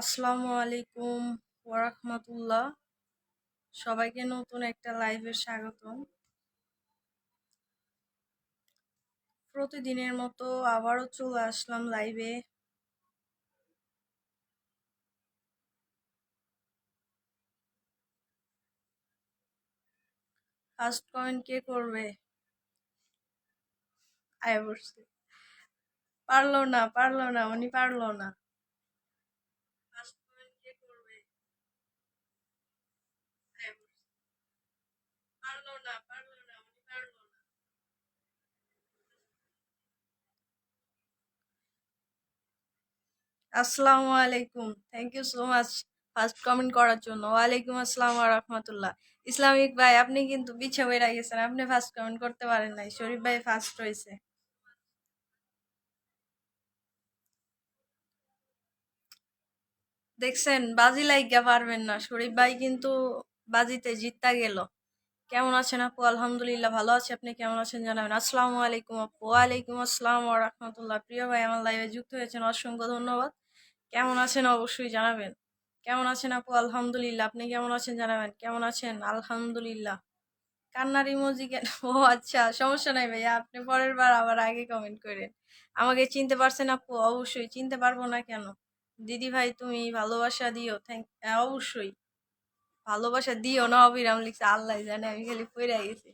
আসসালামু আলাইকুম ওয়ারাহমাতুল্লাহ। সবাইকে নতুন একটা লাইভে স্বাগতম। প্রতিদিনের মতো আবারও চলে আসলাম লাইভে। ফার্স্ট কমেন্ট কে করবে? আয় বসছে। পারলো না, উনি পারলো না। ফার্স্ট কমেন্ট কে করবে? আয় বসছে। পারলো না, উনি পারলো না। আসসালামু আলাইকুম, thank you so much first comment করার জন্য। ওয়ালাইকুম আসসালাম ওয়া রাহমাতুল্লাহ। ইসলামিক ভাই, আপনি কিন্তু পিছে বেড়ে গেছেন, আপনি ফার্স্ট কমেন্ট করতে পারেন নাই, শরীফ ভাই ফার্স্ট হয়েছে। দেখছেন, বাজি লাইগা পারবেন না, শরীফ ভাই কিন্তু বাজিতে জিততা গেল। কেমন আছেন আপু? আলহামদুলিল্লাহ ভালো আছি, আপনি কেমন আছেন জানাবেন। আসসালামু আলাইকুম আপু। ওয়ালাইকুম আসসালাম ওয়া রাহমাতুল্লাহ। প্রিয় ভাই, আমার লাইভে যুক্ত হয়েছেন, অসংখ্য ধন্যবাদ। কেমন আছেন অবশ্যই জানাবেন। কেমন আছেন আপু? আলহামদুলিল্লাহ, আপনি কেমন আছেন জানাবেন। কেমন আছেন? আলহামদুলিল্লাহ। কান্নার ইমোজি কেন? ও আচ্ছা, সমস্যা নাই ভাইয়া, আপনি পরের বার আবার আগে কমেন্ট করেন। আমাকে চিনতে পারছেন আপু? অবশ্যই, চিনতে পারবো না কেন। দিদি ভাই, তুমি ভালোবাসা দিও। অবশ্যই ভালোবাসা দিও না, অবিরাম লিখছে, আল্লাহ জানে, আমি খালি পড়ে গেছি।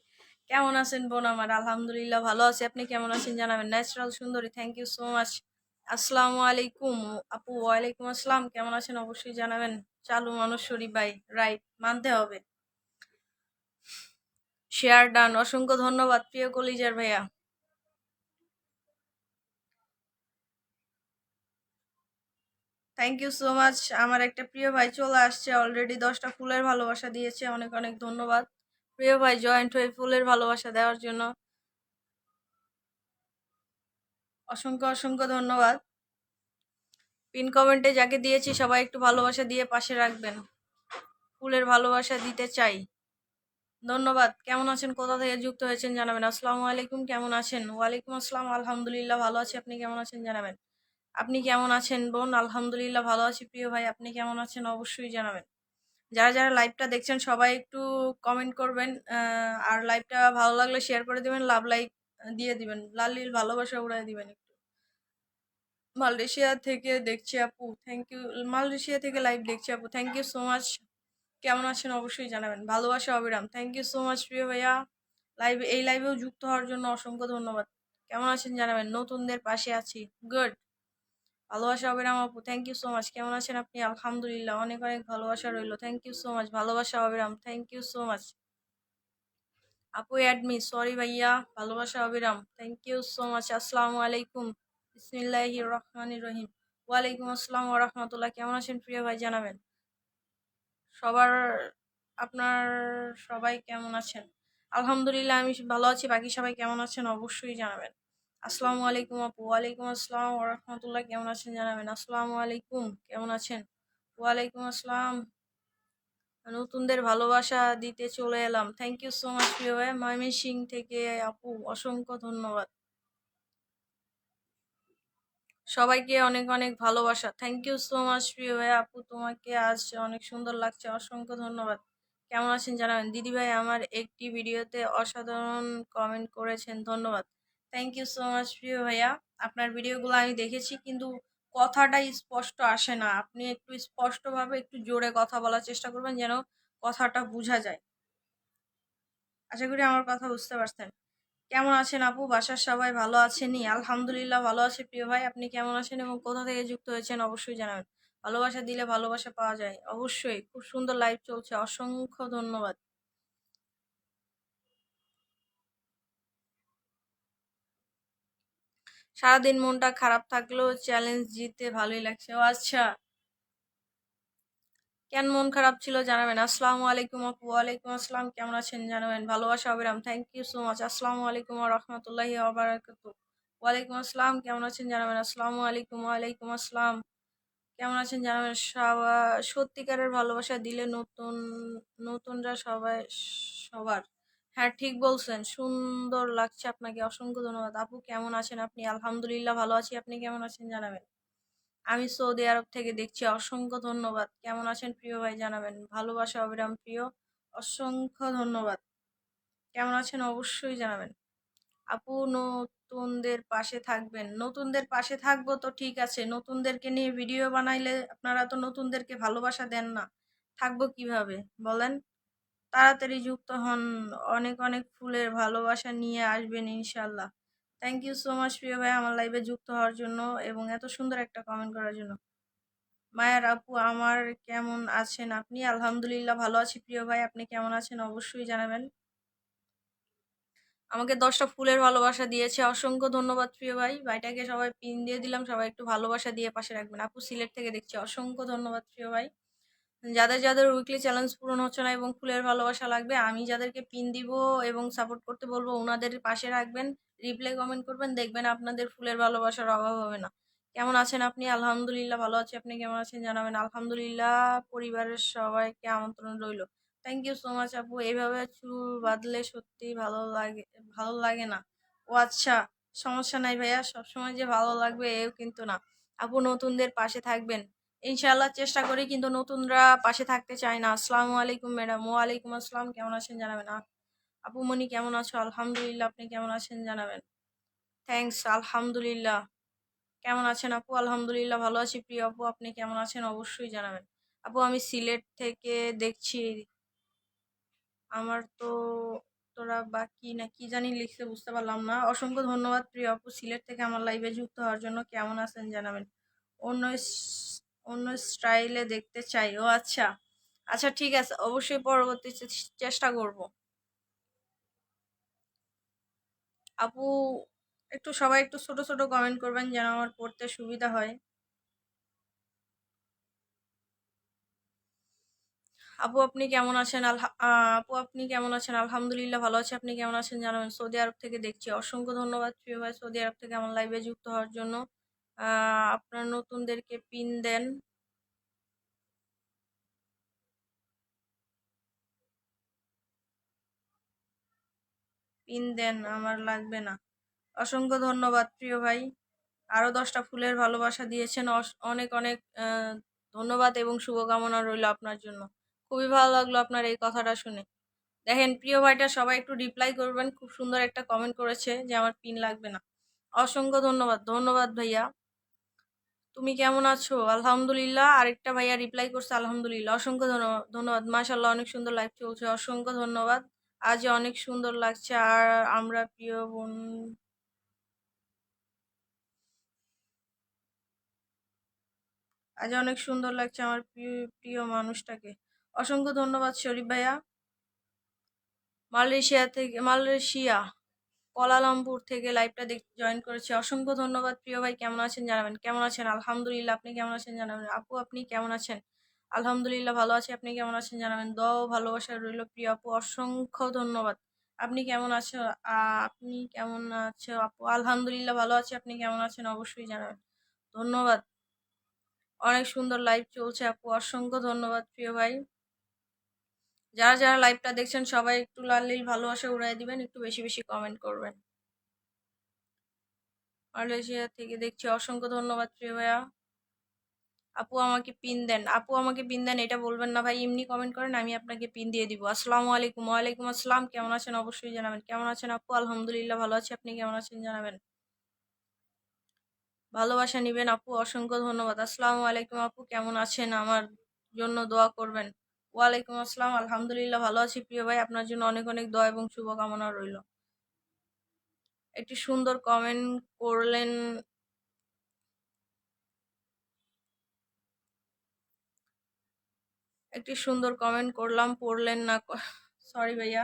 কেমন আছেন বোন আমার? আলহামদুলিল্লাহ ভালো আছি, আপনি কেমন আছেন জানাবেন। ন্যাচারাল সুন্দরী, থ্যাংক ইউ সো মাচ। আসসালামু আলাইকুম আপু। ওয়ালাইকুম আসসালাম, কেমন আছেন অবশ্যই জানাবেন। চালু মানুষ শরীফ ভাই, রাইট, মানতে হবে। শেয়ার ডান, অসংখ্য ধন্যবাদ প্রিয় কলিজার ভাইয়া। Thank you so much. আমার একটা প্রিয় ভাই চলে আসছে, অলরেডি 10টা ফুলের ভালোবাসা দিয়েছে, অনেক অনেক ধন্যবাদ প্রিয় ভাই জয়েন্ট হয়ে ফুলের ভালোবাসা দেওয়ার জন্য। অসংখ্য অসংখ্য ধন্যবাদ। পিন কমেন্টে যাকে দিয়েছি সবাই একটু ভালোবাসা দিয়ে পাশে রাখবেন, ফুলের ভালোবাসা দিতে চাই। ধন্যবাদ। কেমন আছেন, কোথা থেকে যুক্ত হয়েছেন জানাবেন। আসসালামু আলাইকুম, কেমন আছেন? ওয়ালাইকুম আসসালাম, আলহামদুলিল্লাহ ভালো আছি, আপনি কেমন আছেন জানাবেন। আপনি কেমন আছেন বোন? আলহামদুলিল্লাহ ভালো আছি প্রিয় ভাই, আপনি কেমন আছেন অবশ্যই জানাবেন। যারা যারা লাইভটা দেখছেন সবাই একটু কমেন্ট করবেন, আর লাইভটা ভালো লাগলে শেয়ার করে দিবেন, লাভ লাইক দিয়ে দিবেন, লাল নীল ভালোবাসা উড়াই দিবেন একটু। মালয়েশিয়া থেকে দেখছি আপু, থ্যাংক ইউ। মালয়েশিয়া থেকে লাইভ দেখছি আপু, থ্যাংক ইউ সো মাচ। কেমন আছেন অবশ্যই জানাবেন। ভালোবাসা অবিরাম, থ্যাংক ইউ সো মাচ প্রিয় ভাইয়া। এই লাইভেও যুক্ত হওয়ার জন্য অসংখ্য ধন্যবাদ। কেমন আছেন জানাবেন, নতুনদের পাশে আছি। গুড। ভালোবাসা অবিরাম আপু, থ্যাংক ইউ সো মাচ। কেমন আছেন আপনি? আলহামদুলিল্লাহ, অনেক অনেক ভালোবাসা রইলো, থ্যাংক ইউ সো মাচ। ভালোবাসা অবিরাম, থ্যাংক ইউ সো মাচ। আপু অ্যাডমি, সরি ভাইয়া। ভালোবাসা অবিরাম, থ্যাংক ইউ সো মাচ। আসসালামু আলাইকুম, বিসমিল্লাহির রহমানির রহিম। ওয়ালাইকুম আসসালাম ওয়া রাহমাতুল্লাহ। কেমন আছেন প্রিয় ভাই জানাবেন। সবার আপনার সবাই কেমন আছেন? আলহামদুলিল্লাহ, আমি ভালো আছি, বাকি সবাই কেমন আছেন অবশ্যই জানাবেন। আসসালামু আলাইকুম আপু। ওয়ালাইকুম আসসালাম ওয়া রাহমাতুল্লাহ। কেমন আছেন জানাবেন। আসসালামু আলাইকুম, কেমন আছেন? ওয়ালাইকুম আসসালাম। নতুনদের ভালোবাসা দিতে চলে এলাম, থ্যাংক ইউ সো মাচ প্রিয় ভাই। ময়মনসিং থেকে আপু, অসংখ্য ধন্যবাদ। সবাইকে অনেক অনেক ভালোবাসা, থ্যাংক ইউ সো মাচ প্রিয় ভাই। আপু তোমাকে আজ অনেক সুন্দর লাগছে, অসংখ্য ধন্যবাদ। কেমন আছেন জানাবেন। দিদি ভাই, আমার একটি ভিডিওতে অসাধারণ কমেন্ট করেছেন, ধন্যবাদ। থ্যাংক ইউ সো মাচ প্রিয় ভাইয়া। আপনার ভিডিওগুলো আমি দেখেছি, কিন্তু কথাটা স্পষ্ট আসে না, আপনি একটু স্পষ্টভাবে একটু জোরে কথা বলার চেষ্টা করবেন, যেন কথাটা বোঝা যায়। আশা করি আমার কথা বুঝতে পারছেন। কেমন আছেন আপু? বাসার সবাই ভালো আছেনই? আলহামদুলিল্লাহ ভালো আছে প্রিয় ভাই, আপনি কেমন আছেন এবং কোথা থেকে যুক্ত হয়েছেন অবশ্যই জানাবেন। ভালোবাসা দিলে ভালোবাসা পাওয়া যায়, অবশ্যই। খুব সুন্দর লাইভ চলছে, অসংখ্য ধন্যবাদ। সারাদিন মনটা খারাপ থাকলেও চ্যালেঞ্জ জিতে ভালোই লাগছে। ও আচ্ছা, কেন মন খারাপ ছিল জানাবেন। আসসালামু আলাইকুম আপু। ওয়ালাইকুম আসসালাম, কেমন আছেন জানাবেন। ভালোবাসা অবিরাম, থ্যাংক ইউ সো মাচ। আসসালামু আলাইকুম ওয়া রাহমাতুল্লাহি ওয়া বারাকাতুহু। ওয়ালাইকুম আসসালাম, কেমন আছেন জানাবেন। আসসালামু আলাইকুম। ওয়ালাইকুম আসসালাম, কেমন আছেন জানাবেন। সত্যিকারের ভালোবাসা দিলে নতুনরা সবাই সবার। হ্যাঁ, ঠিক বলছেন, সুন্দর লাগছে আপনাকে, অসংখ্য ধন্যবাদ। আপু কেমন আছেন আপনি? আলহামদুলিল্লাহ ভালো আছি, আপনি কেমন আছেন জানাবেন। আমি সৌদি আরব থেকে দেখছি, অসংখ্য ধন্যবাদ। কেমন আছেন প্রিয় ভাই জানাবেন। ভালোবাসা অবিরাম প্রিয়, অসংখ্য ধন্যবাদ। কেমন আছেন অবশ্যই জানাবেন। আপু নতুনদের পাশে থাকবেন। নতুনদের পাশে থাকবো তো ঠিক আছে, নতুনদেরকে নিয়ে ভিডিও বানাইলে আপনারা তো নতুনদেরকে ভালোবাসা দেন না, থাকবো কিভাবে বলেন। তাড়াতাড়ি যুক্ত হন, অনেক অনেক ফুলের ভালোবাসা নিয়ে আসবেন ইনশাল্লাহ। থ্যাংক ইউ সো মাচ প্রিয় ভাই আমার লাইভে যুক্ত হওয়ার জন্য এবং এত সুন্দর একটা কমেন্ট করার জন্য। মায়ার আপু আমার কেমন আছেন আপনি? আলহামদুলিল্লাহ ভালো আছি প্রিয় ভাই, আপনি কেমন আছেন অবশ্যই জানাবেন। আমাকে 10টা ফুলের ভালোবাসা দিয়েছে, অসংখ্য ধন্যবাদ প্রিয় ভাই। ভাইটাকে সবাই পিন দিয়ে দিলাম, সবাই একটু ভালোবাসা দিয়ে পাশে রাখবেন। আপু সিলেট থেকে দেখছি, অসংখ্য ধন্যবাদ প্রিয় ভাই। যাদের যাদের উইকলি চ্যালেঞ্জ পূরণ হচ্ছে না এবং ফুলের ভালোবাসা লাগবে, আমি যাদেরকে পিন দিব এবং সাপোর্ট করতে বলবো ওনাদের পাশে রাখবেন, রিপ্লাই কমেন্ট করবেন, দেখবেন আপনাদের ফুলের ভালোবাসার অভাব হবে না। কেমন আছেন আপনি? আলহামদুলিল্লাহ ভালো আছি, আপনি কেমন আছেন জানাবেন। আলহামদুলিল্লাহ, পরিবারের সবাইকে আমন্ত্রণ রইল। থ্যাংক ইউ সো মাচ আপু। এইভাবে চুল বাঁধলে সত্যি ভালো লাগে না। ও আচ্ছা, সমস্যা নাই ভাইয়া, সবসময় যে ভালো লাগবে এও কিন্তু না। আপু নতুনদের পাশে থাকবেন ইনশাআল্লাহ, চেষ্টা করি, কিন্তু নতুনরা পাশে থাকতে চায় না। আসসালামু আলাইকুম ম্যাডাম। ওয়ালাইকুম আসসালাম, কেমন আছেন জানাবেন। আপু মনি কেমন আছো? আলহামদুলিল্লাহ, আপনি কেমন আছেন জানাবেন। থ্যাঙ্কস, আলহামদুলিল্লাহ। কেমন আছেন আপু? আলহামদুলিল্লাহ ভালো আছি প্রিয় আপু, আপনি কেমন আছেন অবশ্যই জানাবেন। আপু আমি সিলেট থেকে দেখছি। আমার তো তোরা বা কি না কি জানি লিখছে, বুঝতে পারলাম না। অসংখ্য ধন্যবাদ প্রিয় আপু সিলেট থেকে আমার লাইভে যুক্ত হওয়ার জন্য। কেমন আছেন জানাবেন। অন্য অন্য স্টাইলে দেখতে চাই। ও আচ্ছা, আচ্ছা ঠিক আছে, অবশ্যই পরবর্তী চেষ্টা করব। আপু একটু সবাই একটু ছোট ছোট কমেন্ট করবেন যেন আমার পড়তে সুবিধা হয়। আপু আপনি কেমন আছেন? আপু আপনি কেমন আছেন? আলহামদুলিল্লাহ ভালো আছি, আপনি কেমন আছেন জানাবেন। সৌদি আরব থেকে দেখছি, অসংখ্য ধন্যবাদ প্রিয় ভাই সৌদি আরব থেকে আমার লাইভে যুক্ত হওয়ার জন্য। আপনার নতুনদেরকে পিন দেন। পিন দেন, আমার লাগবে না। অসংখ্য ধন্যবাদ প্রিয় ভাই, আরো 10টা ফুলের ভালোবাসা দিয়েছেন, অনেক অনেক ধন্যবাদ এবং শুভকামনা রইল আপনার জন্য। খুবই ভালো লাগলো আপনার এই কথাটা শুনে। দেখেন প্রিয় ভাইটা সবাই একটু রিপ্লাই করবেন, খুব সুন্দর একটা কমেন্ট করেছে যে আমার পিন লাগবে না। অসংখ্য ধন্যবাদ, ধন্যবাদ ভাইয়া। তুমি কেমন আছো? আলহামদুলিল্লাহ। আরেকটা ভাইয়া রিপ্লাই করছে আলহামদুলিল্লাহ। অসংখ্য ধন্যবাদ, ধন্যবাদ। মাশাআল্লাহ, অনেক সুন্দর লাইভ চলছে, অসংখ্য ধন্যবাদ। আজ অনেক সুন্দর লাগছে, আর আমরা প্রিয় বোন। আজ অনেক সুন্দর লাগছে আমার প্রিয় প্রিয় মানুষটাকে। অসংখ্য ধন্যবাদ শরীফ ভাইয়া। মালয়েশিয়া কোয়ালালামপুর থেকে লাইভটা জয়েন করেছে, অসংখ্য ধন্যবাদ প্রিয় ভাই। কেমন আছেন জানাবেন। কেমন আছেন? আলহামদুলিল্লাহ, আপনি কেমন আছেন জানাবেন। আপু আপনি কেমন আছেন? আলহামদুলিল্লাহ ভালো আছি, আপনি কেমন আছেন জানাবেন। দোয়া ও ভালোবাসা রইল প্রিয় আপু, অসংখ্য ধন্যবাদ। আপনি কেমন আছো? আপনি কেমন আছো আপু? আলহামদুলিল্লাহ ভালো আছি, আপনি কেমন আছেন অবশ্যই জানাবেন। ধন্যবাদ। অনেক সুন্দর লাইভ চলছে আপু, অসংখ্য ধন্যবাদ প্রিয় ভাই। যারা যারা লাইভটা দেখছেন সবাই একটু লাল নীল ভালোবাসা উড়াই দিবেন, একটু বেশি বেশি কমেন্ট করবেন। মালয়েশিয়া থেকে দেখছি, অসংখ্য ধন্যবাদ প্রিয় ভাইয়া। আপু আমাকে পিন দেন, আপু আমাকে পিন দেন এটা বলবেন না ভাই, এমনি কমেন্ট করেন, আমি আপনাকে পিন দিয়ে দিব। আসসালামু আলাইকুম। ওয়ালাইকুম আসসালাম, কেমন আছেন অবশ্যই জানাবেন। কেমন আছেন আপু? আলহামদুলিল্লাহ ভালো আছি, আপনি কেমন আছেন জানাবেন। ভালোবাসা নিবেন আপু, অসংখ্য ধন্যবাদ। আসসালামু আলাইকুম আপু, কেমন আছেন? আমার জন্য দোয়া করবেন। ওয়ালাইকুম আসসালাম, আলহামদুলিল্লাহ ভালো আছি প্রিয় ভাই, আপনার জন্য অনেক অনেক দোয়া এবং শুভকামনা রইল। একটি সুন্দর কমেন্ট করলেন, একটি সুন্দর কমেন্ট করলাম, পড়লেন না। সরি ভাইয়া,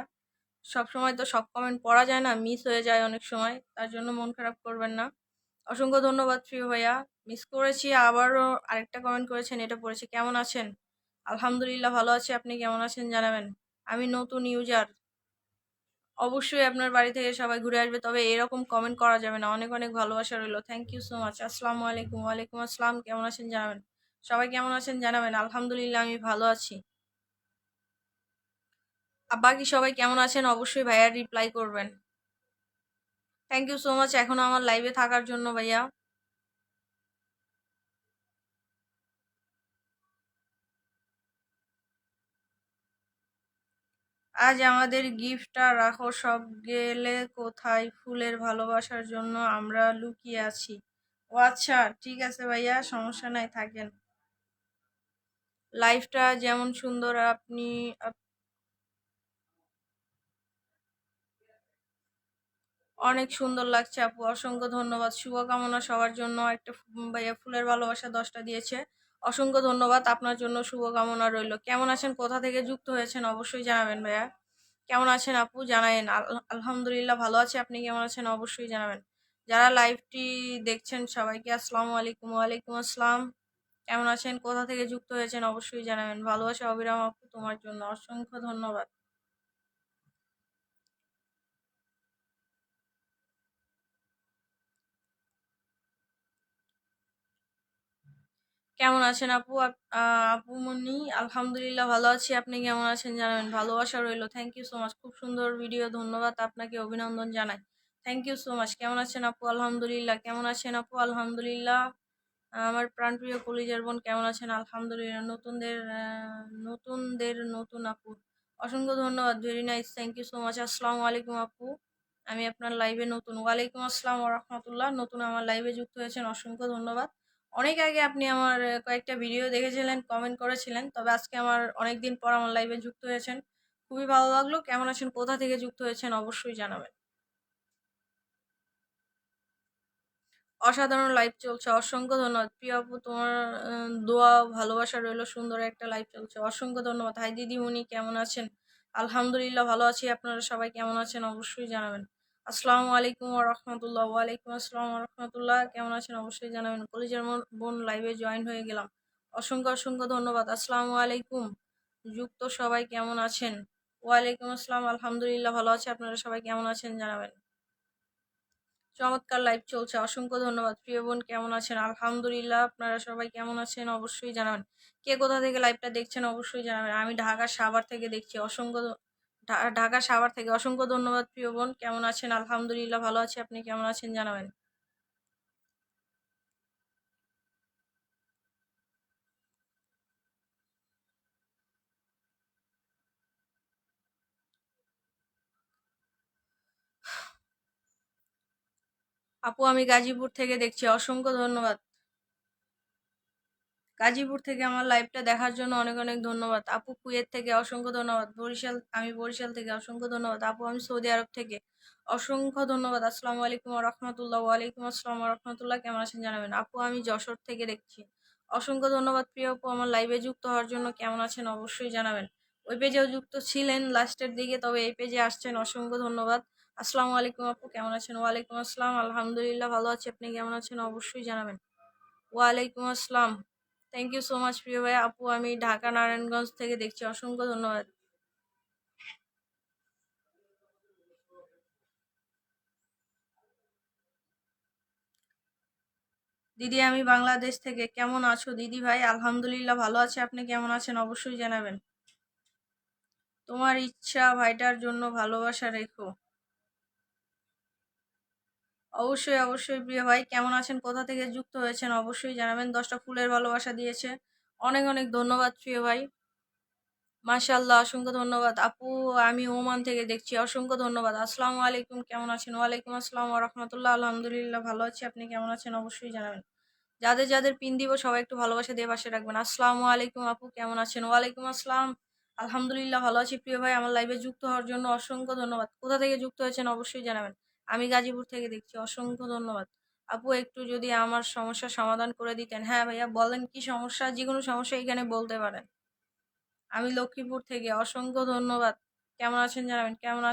সব সময় তো সব কমেন্ট পড়া যায় না, মিস হয়ে যায় অনেক সময়, তার জন্য মন খারাপ করবেন না। অসংখ্য ধন্যবাদ প্রিয় ভাইয়া। মিস করেছি, আবারও আরেকটা কমেন্ট করেছেন, এটা পড়েছি। কেমন আছেন? আলহামদুলিল্লাহ ভালো আছি, আপনি কেমন আছেন জানাবেন। আমি নতুন ইউজার, অবশ্যই আপনার বাড়ি থেকে সবাই ঘুরে আসবে, তবে এরকম কমেন্ট করা যাবে না। অনেক অনেক ভালোবাসা রইলো, থ্যাংক ইউ সো মাচ। আসসালামু আলাইকুম। ওয়ালাইকুম আসসালাম, কেমন আছেন জানাবেন। সবাই কেমন আছেন জানাবেন। আলহামদুলিল্লাহ আমি ভালো আছি। আর বাকি সবাই কেমন আছেন অবশ্যই ভাইয়া রিপ্লাই করবেন। থ্যাংক ইউ সো মাচ এখনো আমার লাইভে থাকার জন্য ভাইয়া। আজ আমাদের গিফটটা রাখো, সব গেলে কোথায়? ফুলের ভালোবাসার জন্য আমরা লুকিয়ে আছি। ও আচ্ছা, ঠিক আছে ভাইয়া, সমস্যা নাই, থাকেন। লাইফটা যেমন সুন্দর, আপনি অনেক সুন্দর লাগছে আপু, অসংখ্য ধন্যবাদ। শুভকামনা সবার জন্য। একটা ভাইয়া ফুলের ভালোবাসা 10টা দিয়েছে, অসংখ্য ধন্যবাদ। আপনার জন্য শুভকামনা রইল। কেমন আছেন, কোথা থেকে যুক্ত হয়েছেন অবশ্যই জানাবেন ভাইয়া। কেমন আছেন আপু জানাবেন। আলহামদুলিল্লাহ ভালো আছে, আপনি কেমন আছেন অবশ্যই জানাবেন। যারা লাইভটি দেখছেন সবাইকে আসসালামু আলাইকুম। ওয়ালাইকুম আসসালাম। কেমন আছেন, কোথা থেকে যুক্ত হয়েছেন অবশ্যই জানাবেন। ভালোবাসা অবিরাম আপু, তোমার জন্য অসংখ্য ধন্যবাদ। কেমন আছেন আপু? আপু মনি, আলহামদুলিল্লাহ ভালো আছি, আপনি কেমন আছেন জানাবেন। ভালোবাসা রইল। থ্যাংক ইউ সো মাচ, খুব সুন্দর ভিডিও, ধন্যবাদ আপনাকে, অভিনন্দন জানাই। Thank you so much. কেমন আছেন আপু? আলহামদুলিল্লাহ। কেমন আছেন আপু? আলহামদুলিল্লাহ। আমার প্রাণপ্রিয় কলিজার বোন কেমন আছেন? আলহামদুলিল্লাহ। নতুনদের নতুন আপু, অসংখ্য ধন্যবাদ, very nice, thank you so much. আসসালামু আলাইকুম আপু, আমি আপনার লাইভে নতুন। ওয়ালাইকুম আসসালাম ওয়া রাহমাতুল্লাহ। নতুন আমার লাইভে যুক্ত হয়েছেন, অসংখ্য ধন্যবাদ। অনেক আগে আপনি আমার কয়েকটা ভিডিও দেখেছিলেন, কমেন্ট করেছিলেন, তবে আজকে আমার অনেক দিন পর আমার লাইভে যুক্ত হয়েছেন, খুবই ভালো লাগলো। কেমন আছেন, কোথা থেকে যুক্ত হয়েছেন অবশ্যই জানাবেন। অসাধারণ লাইভ চলছে, অসংখ্য ধন্যবাদ। প্রিয় আপু, তোমার দোয়া ভালোবাসা রইল, সুন্দর একটা লাইভ চলছে, অসংখ্য ধন্যবাদ। হাই দিদিমণি, কেমন আছেন? আলহামদুলিল্লাহ ভালো আছি, আপনারা সবাই কেমন আছেন অবশ্যই জানাবেন। আসসালামু আলাইকুম ওয়া রাহমাতুল্লাহ। ওয়ালাইকুম আসসালাম ওয়া রাহমাতুল্লাহ। কেমন আছেন অবশ্যই জানাবেন। কলিজার বোন লাইভে জয়েন হয়ে গেলাম, অসংখ্য অসংখ্য ধন্যবাদ। আসসালামু আলাইকুম। যুক্ত সবাই কেমন আছেন? ওয়ালাইকুম আসসালাম, আলহামদুলিল্লাহ ভালো আছে, আপনারা সবাই কেমন আছেন জানাবেন। চমৎকার লাইভ চলছে, অসংখ্য ধন্যবাদ। প্রিয় বোন কেমন আছেন? আলহামদুলিল্লাহ, আপনারা সবাই কেমন আছেন অবশ্যই জানাবেন। কে কোথা থেকে লাইভটা দেখছেন অবশ্যই জানাবেন। আমি ঢাকা সাভার থেকে দেখছি, ঢাকা সাভার থেকে অসংখ্য ধন্যবাদ। প্রিয় বোন কেমন আছেন? আলহামদুলিল্লাহ ভালো আছে, আপনি কেমন আছেন জানাবেন। আপু আমি গাজীপুর থেকে দেখছি, অসংখ্য ধন্যবাদ। গাজীপুর থেকে আমার লাইভটা দেখার জন্য অনেক অনেক ধন্যবাদ। আপু কুয়েত থেকে অসংখ্য ধন্যবাদ। আমি বরিশাল থেকে অসংখ্য ধন্যবাদ। আপু আমি সৌদি আরব থেকে অসংখ্য ধন্যবাদ। আসসালামু আলাইকুম ওয়া রাহমাতুল্লাহ। ওয়ালাইকুম আসসালাম ওয়া রাহমাতুল্লাহ। কেমন আছেন জানাবেন। আপু আমি যশোর থেকে দেখছি, অসংখ্য ধন্যবাদ। প্রিয় আপু আমার লাইভে যুক্ত হওয়ার জন্য, কেমন আছেন অবশ্যই জানাবেন। ওই পেজেও যুক্ত ছিলেন লাস্টের দিকে, তবে এই পেজে আসছেন, অসংখ্য ধন্যবাদ। আসসালামু আলাইকুম আপু, কেমন আছেন? ওয়ালাইকুম আসসালাম, আলহামদুলিল্লাহ ভালো আছি, আপনি কেমন আছেন অবশ্যই জানাবেন। ওয়ালাইকুম আসসালাম। থ্যাংক ইউ সো মাচ প্রিয় ভাই। আপু আমি ঢাকা নারায়ণগঞ্জ থেকে দেখছি, অসংখ্য ধন্যবাদ। দিদি আমি বাংলাদেশ থেকে, কেমন আছো দিদি ভাই? আলহামদুলিল্লাহ ভালো আছে, আপনি কেমন আছেন অবশ্যই জানাবেন। তোমার ইচ্ছা ভাইটার জন্য ভালোবাসা রেখো। অবশ্যই অবশ্যই প্রিয় ভাই, কেমন আছেন, কোথা থেকে যুক্ত হয়েছেন অবশ্যই জানাবেন। 10টা ফুলের ভালোবাসা দিয়েছে, অনেক অনেক ধন্যবাদ প্রিয় ভাই। মাশাআল্লাহ, অসংখ্য ধন্যবাদ। আপু আমি ওমান থেকে দেখছি, অসংখ্য ধন্যবাদ। আসসালামু আলাইকুম, কেমন আছেন? ওয়ালাইকুম আসসালাম ওয়া রাহমাতুল্লাহ। আলহামদুলিল্লাহ ভালো আছি, আপনি কেমন আছেন অবশ্যই জানাবেন। যাদের যাদের পিন দিব সবাই একটু ভালোবাসা দিয়ে পাশে রাখবেন। আসসালামু আলাইকুম আপু, কেমন আছেন? ওয়ালাইকুম আসসালাম, আলহামদুলিল্লাহ ভালো আছি প্রিয় ভাই। আমার লাইভে যুক্ত হওয়ার জন্য অসংখ্য ধন্যবাদ। কোথা থেকে যুক্ত হয়েছেন অবশ্যই জানাবেন। আমি গাজীপুর থেকে দেখছি, অসংখ্য ধন্যবাদ। আপু একটু যদি আমার সমস্যার সমাধান করে দিতেন। হ্যাঁ ভাইয়া বলেন, কি সমস্যা? যে কোনো সমস্যা এখানে বলতে পারেন। আমি লক্ষ্মীপুর থেকে, অসংখ্য ধন্যবাদ। কেমন আছেন জানাবেন। কেমন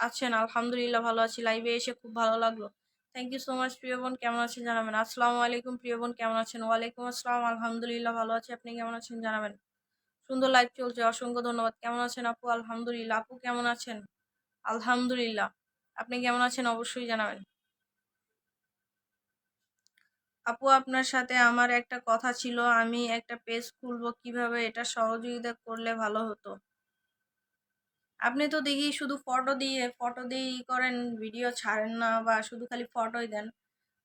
আছেন? আলহামদুলিল্লাহ ভালো আছি, লাইভে এসে খুব ভালো লাগলো। থ্যাংক ইউ সো মাচ প্রিয় বোন, কেমন আছেন জানাবেন। আসসালামু আলাইকুম প্রিয় বোন, কেমন আছেন? ওয়ালাইকুম আসসালাম, আলহামদুলিল্লাহ ভালো আছি, আপনি কেমন আছেন জানাবেন। সুন্দর লাইভ চলছে, অসংখ্য ধন্যবাদ। কেমন আছেন আপু? আলহামদুলিল্লাহ। আপু কেমন আছেন? আলহামদুলিল্লাহ। আপনি কেমন আছেন অবশ্যই জানাবেন। আপু আপনার সাথে আমার একটা কথা ছিল, আমি একটা পেজ খুলবো, কিভাবে এটা সহযোগিতা করলে ভালো হতো। আপনি তো দেখি শুধু ফটো দিয়ে করেন, ভিডিও ছাড়েন না, বা শুধু খালি ফটোই দেন।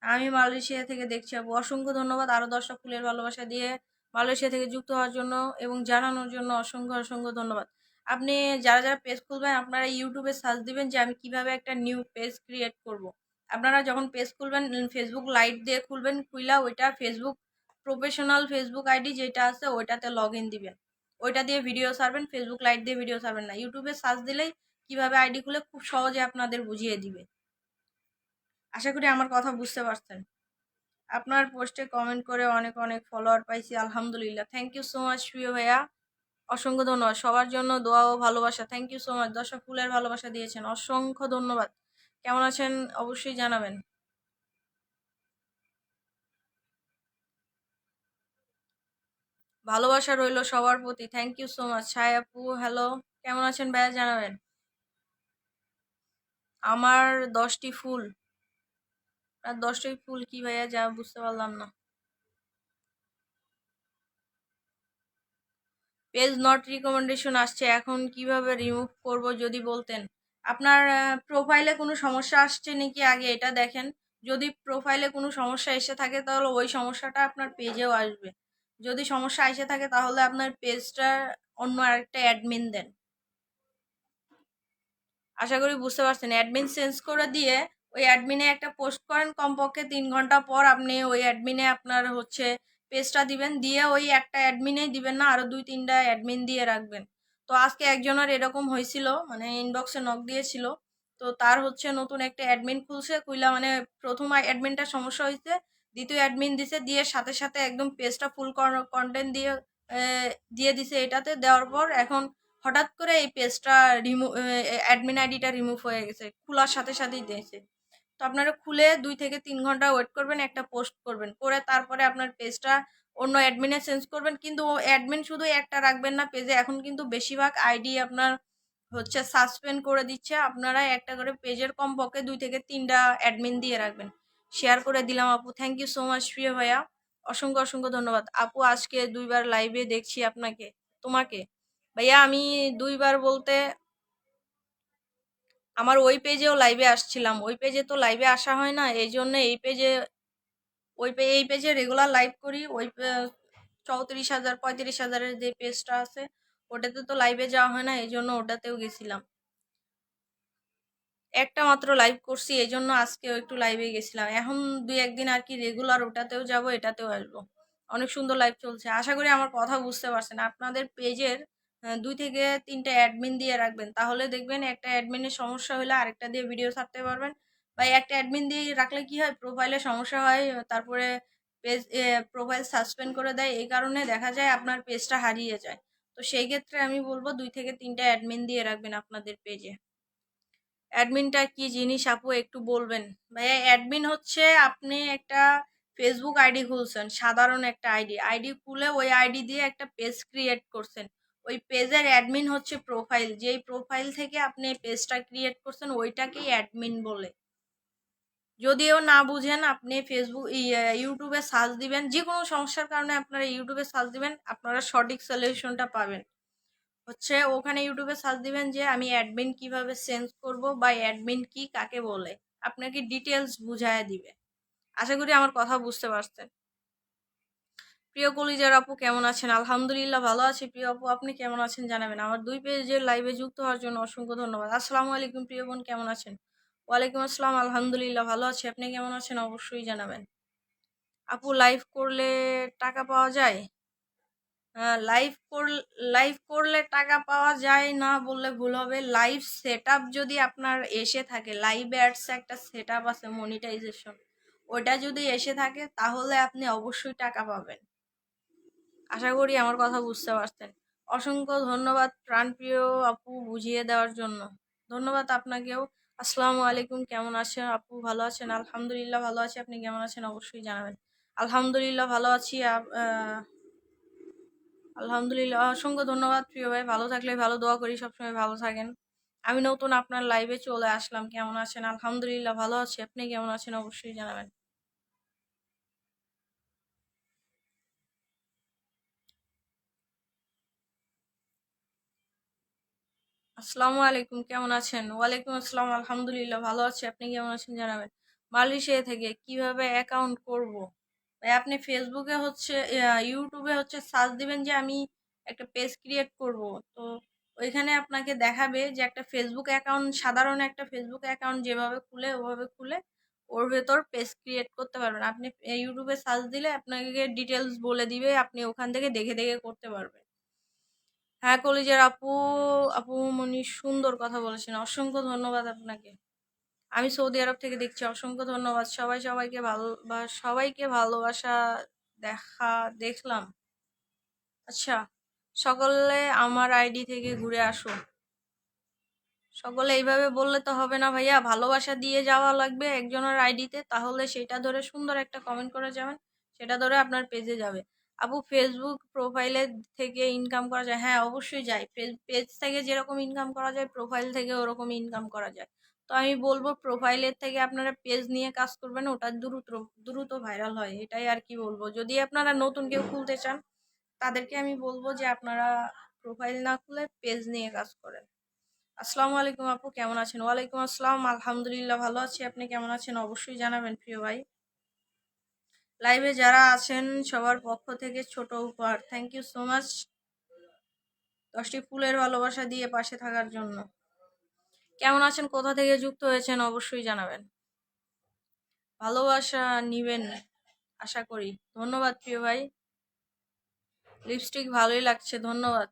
আমি মালয়েশিয়া থেকে দেখছি আপু, অসংখ্য ধন্যবাদ। আরো 10টা ফুলের ভালোবাসা দিয়ে মালয়েশিয়া থেকে যুক্ত হওয়ার জন্য এবং জানানোর জন্য অসংখ্য অসংখ্য ধন্যবাদ। আপনি যারা যারা পেজ খুলবেন আপনারা ইউটিউবে সার্চ দিবেন যে আমি কিভাবে একটা নিউ পেজ ক্রিয়েট করব। আপনারা যখন পেজ খুলবেন ফেসবুক লাইট দিয়ে খুলবেন, খুইলা ওইটা ফেসবুক প্রফেশনাল ফেসবুক আইডি যেটা আছে ওইটাতে লগ ইন দিবেন, ওইটা দিয়ে ভিডিও ছাড়বেন। ফেসবুক লাইট দিয়ে ভিডিও ছাড়বেন না, ইউটিউবে সার্চ দিলেই কিভাবে আইডি খুলে খুব সহজে আপনাদের বুঝিয়ে দিবে। আশা করি আমার কথা বুঝতে পারছেন। আপনার পোস্টে কমেন্ট করে অনেক অনেক ফলোয়ার পাইছি, আলহামদুলিল্লাহ। থ্যাংক ইউ সো মাচ প্রিয় ভাইয়া, অসংখ্য ধন্যবাদ। সবার জন্য দোয়া ও ভালোবাসা। Thank you so much. দর্শক ফুলের ভালোবাসা দিয়েছেন, অসংখ্য ধন্যবাদ। কেমন আছেন অবশ্যই জানাবেন। ভালোবাসা রইল সবার প্রতি। Thank you so much. ছায় আপু হ্যালো, কেমন আছেন ভাইয়া জানাবেন। আমার 10টি ফুল। আর 10টি ফুল কি ভাইয়া, যা বুঝতে পারলাম না। পেজ নট রিকমেন্ডেশন আসছে, এখন কিভাবে রিমুভ করব যদি বলতেন। আপনার প্রোফাইলে কোনো সমস্যা আসছে নাকি আগে এটা দেখেন। যদি প্রোফাইলে কোনো সমস্যা এসে থাকে তাহলে ওই সমস্যাটা আপনার পেজেও আসবে। যদি সমস্যা এসে থাকে তাহলে আপনার পেজটা অন্য আরেকটা অ্যাডমিন দেন। আশা করি বুঝতে পারছেন। অ্যাডমিন চেঞ্জ করে দিয়ে ওই অ্যাডমিনে একটা পোস্ট করেন, কমপক্ষে 3 ঘন্টা পর আপনি ওই অ্যাডমিনে আপনার হচ্ছে পেজটা দিবেন, দিয়ে ওই একটা অ্যাডমিনেই দিবেন না, আরো 2-3টা অ্যাডমিন দিয়ে রাখবেন। তো আজকে একজনের এরকম হয়েছিল, মানে ইনবক্সে নক দিয়েছিল। তো তার হচ্ছে নতুন একটা অ্যাডমিন খুলছে, খুইলা মানে প্রথম অ্যাডমিনটা সমস্যা হয়েছে, দ্বিতীয় অ্যাডমিন দিছে, দিয়ে সাথে সাথে একদম পেজটা ফুল কন্টেন্ট দিয়ে দিয়ে দিছে। এটাতে দেওয়ার পর এখন হঠাৎ করে এই পেজটা রিমুভ, অ্যাডমিন আইডিটা রিমুভ হয়ে গেছে, খোলার সাথে সাথেই দিয়েছে। তো আপনারা খুলে 2 থেকে 3 ঘন্টা ওয়েট করবেন, একটা পোস্ট করবেন, করে তারপরে আপনার পেজটা অন্য অ্যাডমিনে চেঞ্জ করবেন। কিন্তু অ্যাডমিন শুধু একটা রাখবেন না পেজে, এখন কিন্তু বেশিরভাগ আইডি আপনার হচ্ছে সাসপেন্ড করে দিচ্ছে। আপনারা একটা করে পেজের কমপক্ষে 2 থেকে 3টা অ্যাডমিন দিয়ে রাখবেন। শেয়ার করে দিলাম আপু, থ্যাংক ইউ সো মাচ প্রিয় ভাইয়া, অসংখ্য অসংখ্য ধন্যবাদ। আপু আজকে 2বার লাইভে দেখছি আপনাকে, তোমাকে। ভাইয়া আমি 2বার বলতে আমার ওই পেজেও লাইভে আসছিলাম, ওই পেজে তো লাইভে আসা হয় না, এই জন্য এই পেজে এই পেজে রেগুলার লাইভ করি। ওই 34,000 35,000-এর যে পেজটা আছে ওটাতে তো লাইভে যাওয়া হয় না, এই জন্য ওটাতেও গেছিলাম। একটা মাত্র লাইভ করছি, এই জন্য আজকেও একটু লাইভে গেছিলাম। এখন 2-1 দিন আর কি রেগুলার ওটাতেও যাব, এটাতেও আসবো। অনেক সুন্দর লাইভ চলছে। আশা করি আমার কথা বুঝতে পারছেন। আপনাদের পেজের 2 থেকে 3টা অ্যাডমিন দিয়ে রাখবেন, তাহলে দেখবেন একটা অ্যাডমিনের সমস্যা হলে আরেকটা দিয়ে ভিডিও ছাড়তে পারবেন। বা একটা অ্যাডমিন দিয়ে রাখলে কি হয়, প্রোফাইলে সমস্যা হয়, তারপরে পেজ প্রোফাইল সাসপেন্ড করে দেয়, এই কারণে দেখা যায় আপনার পেজটা হারিয়ে যায়। তো সেই ক্ষেত্রে আমি বলবো 2 থেকে 3টা অ্যাডমিন দিয়ে রাখবেন আপনাদের পেজে। অ্যাডমিনটা কি জিনিস আপু একটু বলবেন। ভাইয়া অ্যাডমিন হচ্ছে আপনি একটা ফেসবুক আইডি খুলছেন, সাধারণ একটা আইডি খুলে ওই আইডি দিয়ে একটা পেজ ক্রিয়েট করছেন। ওই পেজের অ্যাডমিন হচ্ছে প্রোফাইল, যেই প্রোফাইল থেকে আপনি পেজটা ক্রিয়েট করছেন ওইটাকেই অ্যাডমিন বলে। যদিও না বুঝেন আপনি ফেসবুক ইউটিউবে সার্চ দিবেন, যে কোনো সমস্যার কারণে আপনারা ইউটিউবে সার্চ দিবেন, আপনারা সঠিক সলিউশনটা পাবেন। হচ্ছে ওখানে ইউটিউবে সার্চ দিবেন যে আমি অ্যাডমিন কিভাবে চেঞ্জ করব বা অ্যাডমিন কি কাকে বলে, আপনাকে ডিটেলস বুঝায় দিবে। আশা করি আমার কথা বুঝতে পারছেন। প্রিয় কলিজার আপু কেমন আছেন, আলহামদুলিল্লাহ ভালো আছি। প্রিয় আপু আপনি কেমন আছেন জানাবেন। আমার 2 পেজের লাইভে যুক্ত হওয়ার জন্য অসংখ্য ধন্যবাদ। আসসালামু আলাইকুম প্রিয় বোন, কেমন আছেন। ওয়ালাইকুম আসসালাম, আলহামদুলিল্লাহ ভালো আছি, আপনি কেমন আছেন অবশ্যই জানাবেন। আপু লাইভ করলে টাকা পাওয়া যায়। লাইভ লাইভ করলে টাকা পাওয়া যায় না বললে ভুল হবে। লাইভ সেটআপ যদি আপনার এসে থাকে, লাইভ অ্যাডস একটা সেটআপ আছে মনিটাইজেশন, ওটা যদি এসে থাকে তাহলে আপনি অবশ্যই টাকা পাবেন। আশা করি আমার কথা বুঝতে পারছেন। অসংখ্য ধন্যবাদ প্রাণপ্রিয় আপু বুঝিয়ে দেওয়ার জন্য। ধন্যবাদ আপনাকেও। আসসালামু আলাইকুম, কেমন আছেন আপু, ভালো আছেন। আলহামদুলিল্লাহ ভালো আছি, আপনি কেমন আছেন অবশ্যই জানাবেন। আলহামদুলিল্লাহ ভালো আছি। আলহামদুলিল্লাহ, অসংখ্য ধন্যবাদ প্রিয় ভাই। ভালো থাকলে ভালো, দোয়া করি সবসময় ভালো থাকেন। আমি নতুন আপনার লাইভে চলে আসলাম, কেমন আছেন। আলহামদুলিল্লাহ ভালো আছি, আপনি কেমন আছেন অবশ্যই জানাবেন। আসসালামু আলাইকুম, কেমন আছেন। ওয়ালাইকুম আসসালাম, আলহামদুলিল্লাহ ভালো আছি, আপনি কেমন আছেন জানাবেন। মালয়েশিয়া থেকে কিভাবে অ্যাকাউন্ট করব। ভাই আপনি ফেসবুকে হচ্ছে ইউটিউবে হচ্ছে সার্চ দিবেন যে আমি একটা পেজ ক্রিয়েট করব। তো ওইখানে আপনাকে দেখাবে যে একটা ফেসবুক অ্যাকাউন্ট, সাধারণ একটা ফেসবুক অ্যাকাউন্ট যেভাবে খুলে ওভাবে খুলে ওর ভেতর পেজ ক্রিয়েট করতে পারবেন। আপনি ইউটিউবে সার্চ দিলে আপনাকে ডিটেলস বলে দিবে, আপনি ওখান থেকে দেখে দেখে করতে পারবেন। হ্যাঁ কলিজার আপু, আপু মনি সুন্দর কথা বলেছেন, অসংখ্য ধন্যবাদ আপনাকে। আমি সৌদি আরব থেকে দেখছি, অসংখ্য ধন্যবাদ। সবাইকে ভালোবাসা দেখলাম। আচ্ছা, সকলে আমার আইডি থেকে ঘুরে আসো। সকলে এইভাবে বললে তো হবে না ভাইয়া, ভালোবাসা দিয়ে যাওয়া লাগবে একজনের আইডিতে, তাহলে সেটা ধরে সুন্দর একটা কমেন্ট করে যাবেন, সেটা ধরে আপনার পেজে যাবে। আপু ফেসবুক প্রোফাইলে থেকে ইনকাম করা যায়? হ্যাঁ অবশ্যই যায়। পেজ থেকে যেরকম ইনকাম করা যায় প্রোফাইল থেকে ওরকম ইনকাম করা যায়। তো আমি বলবো প্রোফাইলের থেকে আপনারা পেজ নিয়ে কাজ করবেন, ওটা দ্রুত দ্রুত ভাইরাল হয়, এটাই আর কি বলবো। যদি আপনারা নতুন কেউ খুলতে চান তাদেরকে আমি বলবো যে আপনারা প্রোফাইল না খুলে পেজ নিয়ে কাজ করেন। আসসালামু আলাইকুম আপু, কেমন আছেন? ওয়ালাইকুম আসসালাম, আলহামদুলিল্লাহ ভালো আছি। আপনি কেমন আছেন অবশ্যই জানাবেন প্রিয় ভাই। লাইভে যারা আছেন সবার পক্ষ থেকে ছোট উপহার, থ্যাংক ইউ সো মাচ 10টি ফুলের ভালোবাসা দিয়ে পাশে থাকার জন্য। কেমন আছেন, কোথা থেকে যুক্ত হয়েছেন অবশ্যই জানাবেন। ভালোবাসা নিবেন আশা করি। ধন্যবাদ প্রিয় ভাই, লিপস্টিক ভালোই লাগছে, ধন্যবাদ।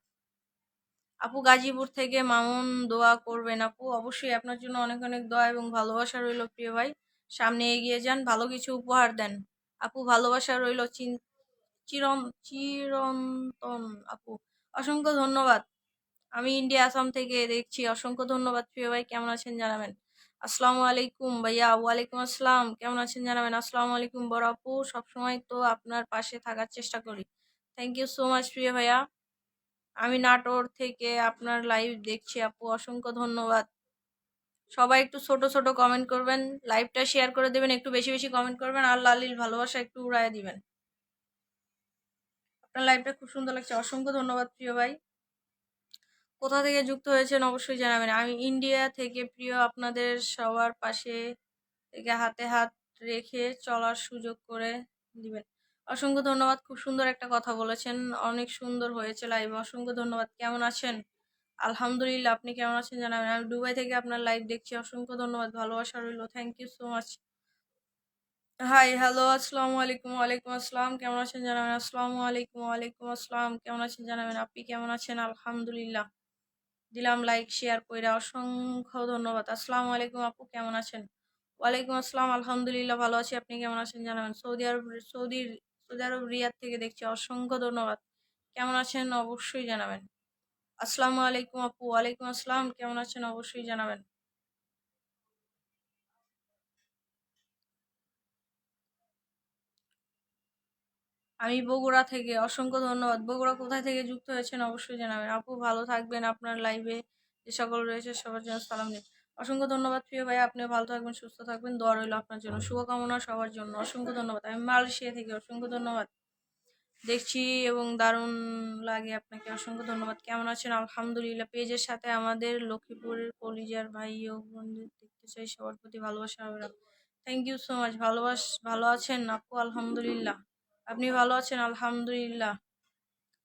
আপু গাজীপুর থেকে মামুন, দোয়া করবেন আপু। অবশ্যই আপনার জন্য অনেক অনেক দোয়া এবং ভালোবাসা রইল প্রিয় ভাই। সামনে এগিয়ে যান, ভালো কিছু উপহার দেন আপু। ভালোবাসা রইল চিরন্তন আপু, অসংখ্য ধন্যবাদ। আমি ইন্ডিয়া আসাম থেকে দেখছি, অসংখ্য ধন্যবাদ প্রিয় ভাই। কেমন আছেন জানাবেন। আসসালামু আলাইকুম ভাইয়া। ওয়ালাইকুম আসসালাম, কেমন আছেন জানাবেন। আসসালামু আলাইকুম বড় আপু, সবসময় তো আপনার পাশে থাকার চেষ্টা করি। থ্যাংক ইউ সো মাচ প্রিয় ভাইয়া। আমি নাটোর থেকে আপনার লাইভ দেখছি আপু, অসংখ্য ধন্যবাদ। সবাই একটু ছোট ছোট কমেন্ট করবেন, লাইভটা শেয়ার করে দেবেন, একটু বেশি বেশি কমেন্ট করবেন, আর লালিল ভালোবাসা একটু উড়াইয়া দিবেন। আপনার লাইভটা খুব সুন্দর লাগছে, অসংখ্য ধন্যবাদ প্রিয় ভাই। কোথা থেকে যুক্ত হয়েছেন অবশ্যই জানাবেন। আমি ইন্ডিয়া থেকে প্রিয়, আপনাদের সবার পাশে থেকে হাতে হাত রেখে চলার সুযোগ করে দিবেন। অসংখ্য ধন্যবাদ, খুব সুন্দর একটা কথা বলেছেন, অনেক সুন্দর হয়েছে লাইভ, অসংখ্য ধন্যবাদ। কেমন আছেন? আলহামদুলিল্লাহ, আপনি কেমন আছেন জানাবেন। আমি দুবাই থেকে আপনার লাইভ দেখছি, অসংখ্য ধন্যবাদ, ভালোবাসা রইল, thank you so much. Hi hello, আসসালামু আলাইকুম। ওয়ালাইকুম আসসালাম, কেমন আছেন জানাবেন। আসসালামু আলাইকুম। ওয়ালাইকুম আসসালাম, কেমন আছেন জানাবেন। আপনি কেমন আছেন? আলহামদুলিল্লাহ। দিলাম লাইক শেয়ার কইরা, অসংখ্য ধন্যবাদ। আসসালামু আলাইকুম আপু, কেমন আছেন? ওয়ালাইকুম আসসালাম, আলহামদুলিল্লাহ ভালো আছি। আপনি কেমন আছেন জানাবেন। সৌদি আরব রিয়াদ থেকে দেখছি, অসংখ্য ধন্যবাদ। কেমন আছেন অবশ্যই জানাবেন। আসসালামু আলাইকুম আপু। ওয়ালাইকুম আসসালাম, কেমন আছেন অবশ্যই জানাবেন। আমি বগুড়া থেকে, অসংখ্য ধন্যবাদ। বগুড়া কোথায় থেকে যুক্ত হয়েছেন অবশ্যই জানাবেন। আপু ভালো থাকবেন, আপনার লাইভে যে সকল রয়েছে সবার জন্য সালাম দিন। অসংখ্য ধন্যবাদ প্রিয় ভাই, আপনিও ভালো থাকবেন, সুস্থ থাকবেন, দোয়া রইল আপনার জন্য, শুভকামনা সবার জন্য, অসংখ্য ধন্যবাদ। আমি মালয়েশিয়া থেকে, অসংখ্য ধন্যবাদ দেখছি এবং দারুণ লাগে আপনাকে, অসংখ্য ধন্যবাদ। কেমন আছেন? আলহামদুলিল্লাহ। পেজের সাথে আমাদের লক্ষ্মীপুরের কলিজার ভাই ও বোনদের দেখতে চাই, সবার প্রতি ভালোবাসা হবে। Thank you so much. ভালো আছেন আপু? আলহামদুলিল্লাহ। আপনি ভালো আছেন? আলহামদুলিল্লাহ।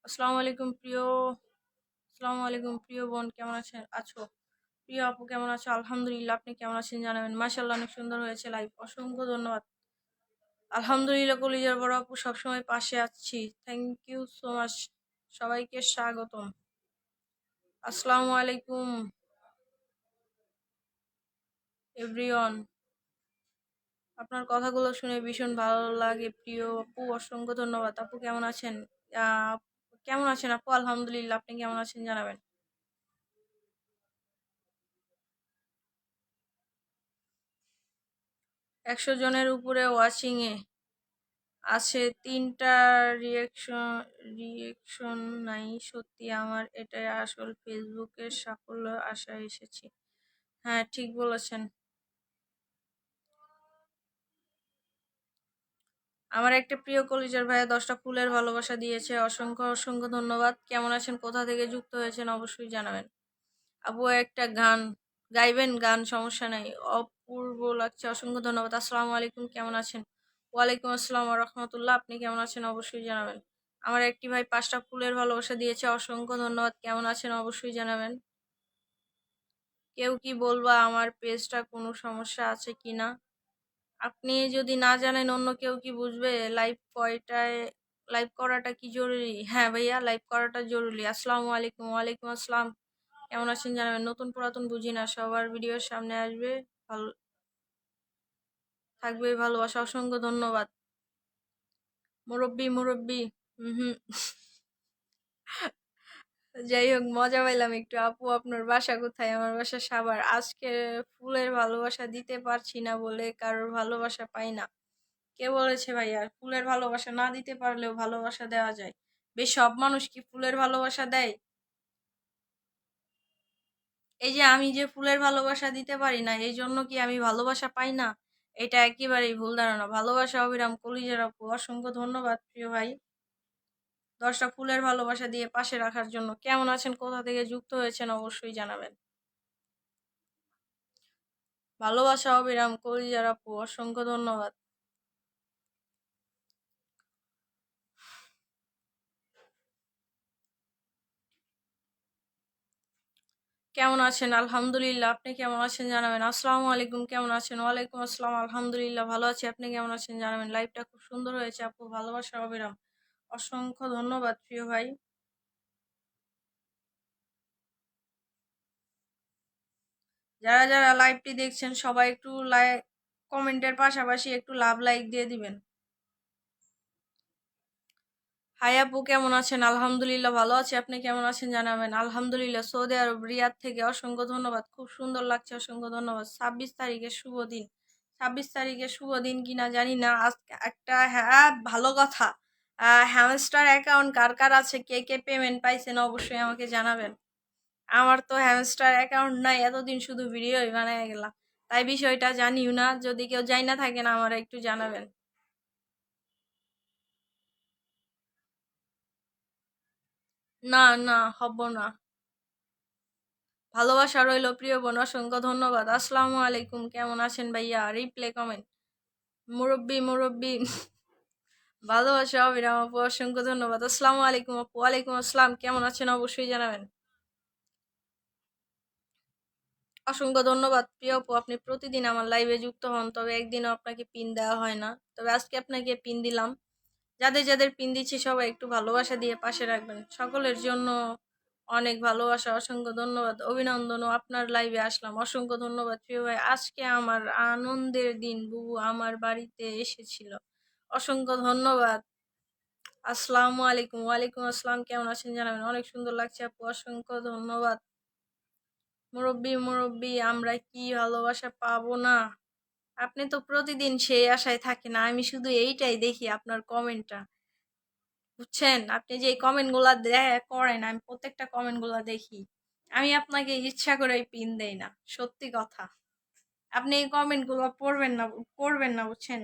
আসসালামু আলাইকুম প্রিয়, আসসালামু আলাইকুম প্রিয় বোন, কেমন আছো? প্রিয় আপু কেমন আছো? আলহামদুলিল্লাহ। আপনি কেমন আছেন জানাবেন। মাশাআল্লাহ, অনেক সুন্দর হয়েছে লাইভ, অসংখ্য ধন্যবাদ। আলহামদুলিল্লাহ কলিজার বড় আপু, সবসময় পাশে আছি, থ্যাংক ইউ সো মাচ। সবাইকে স্বাগতম। আসসালামু আলাইকুম এভরিওয়ান। আপনার কথাগুলো শুনে ভীষণ ভালো লাগে প্রিয় আপু, অসংখ্য ধন্যবাদ। আপু কেমন আছেন? আহ, কেমন আছেন আপু? আলহামদুলিল্লাহ। আপনি কেমন আছেন জানাবেন। 100 জনের উপরে ওয়াচিং এ আছে, 3টা রিয়েকশন নাই। সত্যি আমার এটাই আসল ফেসবুকের সাফল্য, আশায় এসেছি। হ্যাঁ ঠিক বলেছেন। আমার একটা প্রিয় কলিজার ভাইয়া 10টা ফুলের ভালোবাসা দিয়েছে, অসংখ্য অসংখ্য ধন্যবাদ। কেমন আছেন, কোথা থেকে যুক্ত হয়েছেন অবশ্যই জানাবেন। আপু একটা গান গাইবেন? গান সমস্যা নাই, অপূর্ব লাগছে, অসংখ্য ধন্যবাদ। আসসালামু আলাইকুম, কেমন আছেন? ওয়ালাইকুম আসসালাম ওয়া রাহমাতুল্লাহ। আপনি কেমন আছেন অবশ্যই জানাবেন। আমার একটি ভাই 5টা ফুলের ভালোবাসা দিয়েছে, অসংখ্য ধন্যবাদ। কেমন আছেন অবশ্যই জানাবেন। কেউ কি বলবা আমার পেজটা কোনো সমস্যা আছে কি না? আপনি যদি না জানেন অন্য কেউ কি বুঝবে? লাইভ কয়টায় লাইভ করাটা কি জরুরি? হ্যাঁ ভাইয়া, লাইভ করাটা জরুরি। আসসালামু আলাইকুম। ওয়ালাইকুম আসসালাম। কেমন আছেন জানাবেন। নতুন পুরাতন বুঝি না, সবার ভিডিওর সামনে আসবে, ভালো থাকবে, ভালোবাসা। অসংখ্য ধন্যবাদ। মুরব্বি মুরব্বি। হুম। যাই হোক, মজা পাইলাম একটু। আপু আপনার বাসা কোথায়? আমার বাসা সাভার। আজকে ফুলের ভালোবাসা দিতে পারছি না বলে কারোর ভালোবাসা পাই না। কে বলেছে ভাইয়া? ফুলের ভালোবাসা না দিতে পারলেও ভালোবাসা দেওয়া যায়। বেশ, সব মানুষ কি ফুলের ভালোবাসা দেয়? এই যে আমি যে ফুলের ভালোবাসা দিতে পারি না, এই জন্য কি আমি ভালোবাসা পাই না? এটা একেবারেই ভুল ধারণা। ভালোবাসা অবিরাম। কলিজার আপু, অসংখ্য ধন্যবাদ প্রিয় ভাই। 10টা ফুলের ভালোবাসা দিয়ে পাশে রাখার জন্য। কেমন আছেন, কোথা থেকে যুক্ত হয়েছেন অবশ্যই জানাবেন। ভালোবাসা অবিরাম। কলিজার আপু, অসংখ্য ধন্যবাদ। কেমন আছেন? আলহামদুলিল্লাহ। আপনি কেমন আছেন জানাবেন। আসসালামু আলাইকুম। কেমন আছেন? ওয়ালাইকুম আসসালাম। আলহামদুলিল্লাহ ভালো আছি। আপনি কেমন আছেন জানাবেন। লাইভটা খুব সুন্দর হয়েছে আপু। ভালোবাসা অবিরাম। অসংখ্য ধন্যবাদ প্রিয় ভাই। যারা যারা লাইভটি দেখছেন সবাই একটু কমেন্টের পাশাপাশি একটু লাভ লাইক দিয়ে দিবেন। হাই আপু, কেমন আছেন? আলহামদুলিল্লাহ ভালো আছি। আপনি কেমন আছেন জানাবেন। আলহামদুলিল্লাহ, সৌদি আরব রিয়াদ থেকে। অসংখ্য ধন্যবাদ। খুব সুন্দর লাগছে, অসংখ্য ধন্যবাদ। 26 তারিখে শুভ দিন। 26 তারিখে শুভ দিন কিনা জানি না। আজকে একটা, হ্যাঁ ভালো কথা, হ্যামস্টার অ্যাকাউন্ট কার কার আছে, কে কে পেমেন্ট পাইছেন অবশ্যই আমাকে জানাবেন। আমার তো হ্যামস্টার অ্যাকাউন্ট নাই, এতদিন শুধু ভিডিওই বানায় গেলাম, তাই বিষয়টা জানিও না। যদি কেউ জানি না থাকেন আমার একটু জানাবেন। না না, হব না। ভালোবাসা রইল প্রিয় বোন, অসংখ্য ধন্যবাদ। আসসালামু আলাইকুম। কেমন আছেন ভাইয়া? Replay comment. মুরব্বি মুরব্বি। ভালোবাসা অবিরাম আপু, অসংখ্য ধন্যবাদ। আসসালামু আলাইকুম আপু। ওয়ালাইকুম আসসালাম। কেমন আছেন অবশ্যই জানাবেন। অসংখ্য ধন্যবাদ প্রিয় আপু, আপনি প্রতিদিন আমার লাইভে যুক্ত হন, তবে একদিনও আপনাকে পিন দেওয়া হয় না, তবে আজকে আপনাকে পিন দিলাম। যাদের যাদের পিন দিচ্ছি সবাই একটু ভালোবাসা দিয়ে পাশে রাখবেন। সকলের জন্য অনেক ভালোবাসা, অসংখ্য ধন্যবাদ, অভিনন্দন। ও আপনার লাইভে আসলাম, অসংখ্য ধন্যবাদ প্রিয় ভাই। আজকে আমার আনন্দের দিন, বুবু আমার বাড়িতে এসেছিল। অসংখ্য ধন্যবাদ। আসসালামু আলাইকুম। ওয়ালাইকুম আসসালাম। কেমন আছেন জানাবেন। অনেক সুন্দর লাগছে আপু, অসংখ্য ধন্যবাদ। মুরব্বি মুরব্বি, আমরা কি ভালোবাসা পাবো না? আপনি তো প্রতিদিন সেই আশায় থাকেন, আমি শুধু এইটাই দেখি আপনার কমেন্টটা, বুঝছেন? আপনি যে কমেন্ট গুলা করেন, আমি প্রত্যেকটা কমেন্ট গুলা দেখি। আমি আপনাকে ইচ্ছা করে পিন দেই না, সত্যি কথা। আপনি এই কমেন্ট গুলো পড়বেন না বুঝছেন?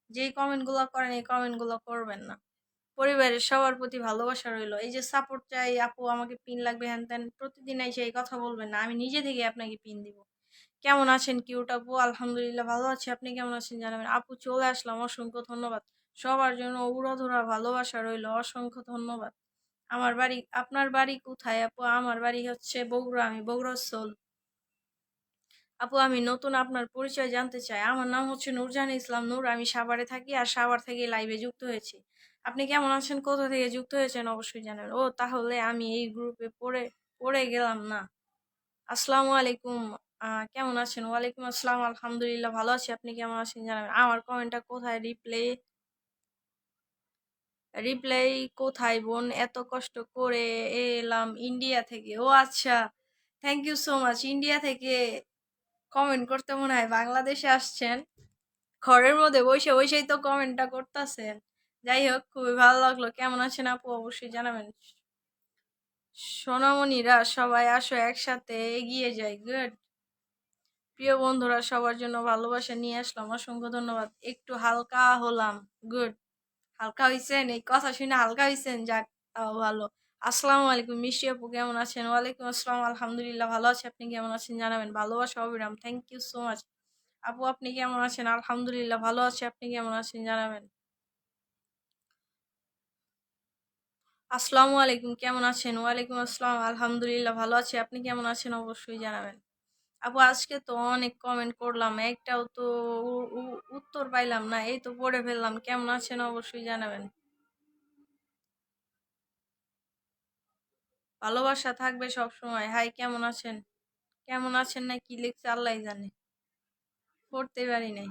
যে কমেন্ট গুলো করেন এই কমেন্ট গুলো করবেন না। পরিবারের সবার প্রতি ভালোবাসা রইলো। এই যে সাপোর্ট চাই আপু, আমাকে পিন লাগবে, হ্যান ত্যান প্রতিদিন এসে এই কথা বলবেন না, আমি নিজে থেকে আপনাকে পিন দিব। কেমন আছেন কিউট আপু? আলহামদুলিল্লাহ ভালো আছি। আপনি কেমন আছেন জানাবেন। আপু চলে আসলাম, অসংখ্য ধন্যবাদ। সবার জন্য উড়াধুরা ভালোবাসা রইলো, অসংখ্য ধন্যবাদ। আমার বাড়ি, আপনার বাড়ি কোথায় আপু? আমার বাড়ি হচ্ছে বগুড়া, আমি বগুড়া সোল। আপু আমি নতুন, আপনার পরিচয় জানতে চাই। আমার নাম হচ্ছে নূরজাহান ইসলাম নূর, আমি সাভারে থাকি, আর সাভার থেকে লাইভে যুক্ত হয়েছি। আপনি কেমন আছেন, কোথা থেকে যুক্ত হয়েছেন অবশ্যই জানাবেন। ও তাহলে আমি এই গ্রুপে পড়ে পড়ে গেলাম না। আসসালামু আলাইকুম। কেমন আছেন? ওয়ালাইকুম আসসালাম। আলহামদুলিল্লাহ ভালো আছি। আপনি কেমন আছেন জানাবেন। আমার কমেন্টটা কোথায়? রিপ্লাই কোথায় বোন? এত কষ্ট করে এলাম ইন্ডিয়া থেকে। ও আচ্ছা, thank you so much. India থেকে কমেন্ট করতে মনে হয় বাংলাদেশে আসছেন। ঘরের মধ্যে বসে বসেই তো কমেন্টটা করতেছেন। যাই হোক, খুবই ভালো লাগলো। কেমন আছেন আপু অবশ্যই জানাবেন। সোনামণিরা সবাই আসো, একসাথে এগিয়ে যাই। গুড। প্রিয় বন্ধুরা, সবার জন্য ভালোবাসা নিয়ে আসলাম, অসংখ্য ধন্যবাদ। একটু হালকা হলাম। গুড। হালকা হইছেন, এই কথা শুনে হালকা হইছেন, যাক, তাও ভালো। আসসালামু আলাইকুম মিষ্টি আপু, কেমন আছেন? ওয়ালাইকুম আসসালাম। আলহামদুলিল্লাহ ভালো আছি। আপনি কেমন আছেন জানাবেন। ভালোবাসা অবিরাম। Thank you so much. আপু আপনি কেমন আছেন? আলহামদুলিল্লাহ ভালো আছি। আপনি কেমন আছেন জানাবেন। আসসালামু আলাইকুম, কেমন আছেন? ওয়ালাইকুম আসসালাম, আলহামদুলিল্লাহ ভালো আছি। আপনি কেমন আছেন? অবশ্যই জানাবেন। আপু আজকে তো অনেক কমেন্ট করলাম, একটাও তো উত্তর পাইলাম না। এই তো পড়ে ফেললাম। কেমন আছেন? অবশ্যই জানাবেন। ভালোবাসা থাকবে সব সময়। হাই, কেমন আছেন? কেমন আছেন না কি লিখছে আল্লাহ জানে, পড়তে পারি নাই।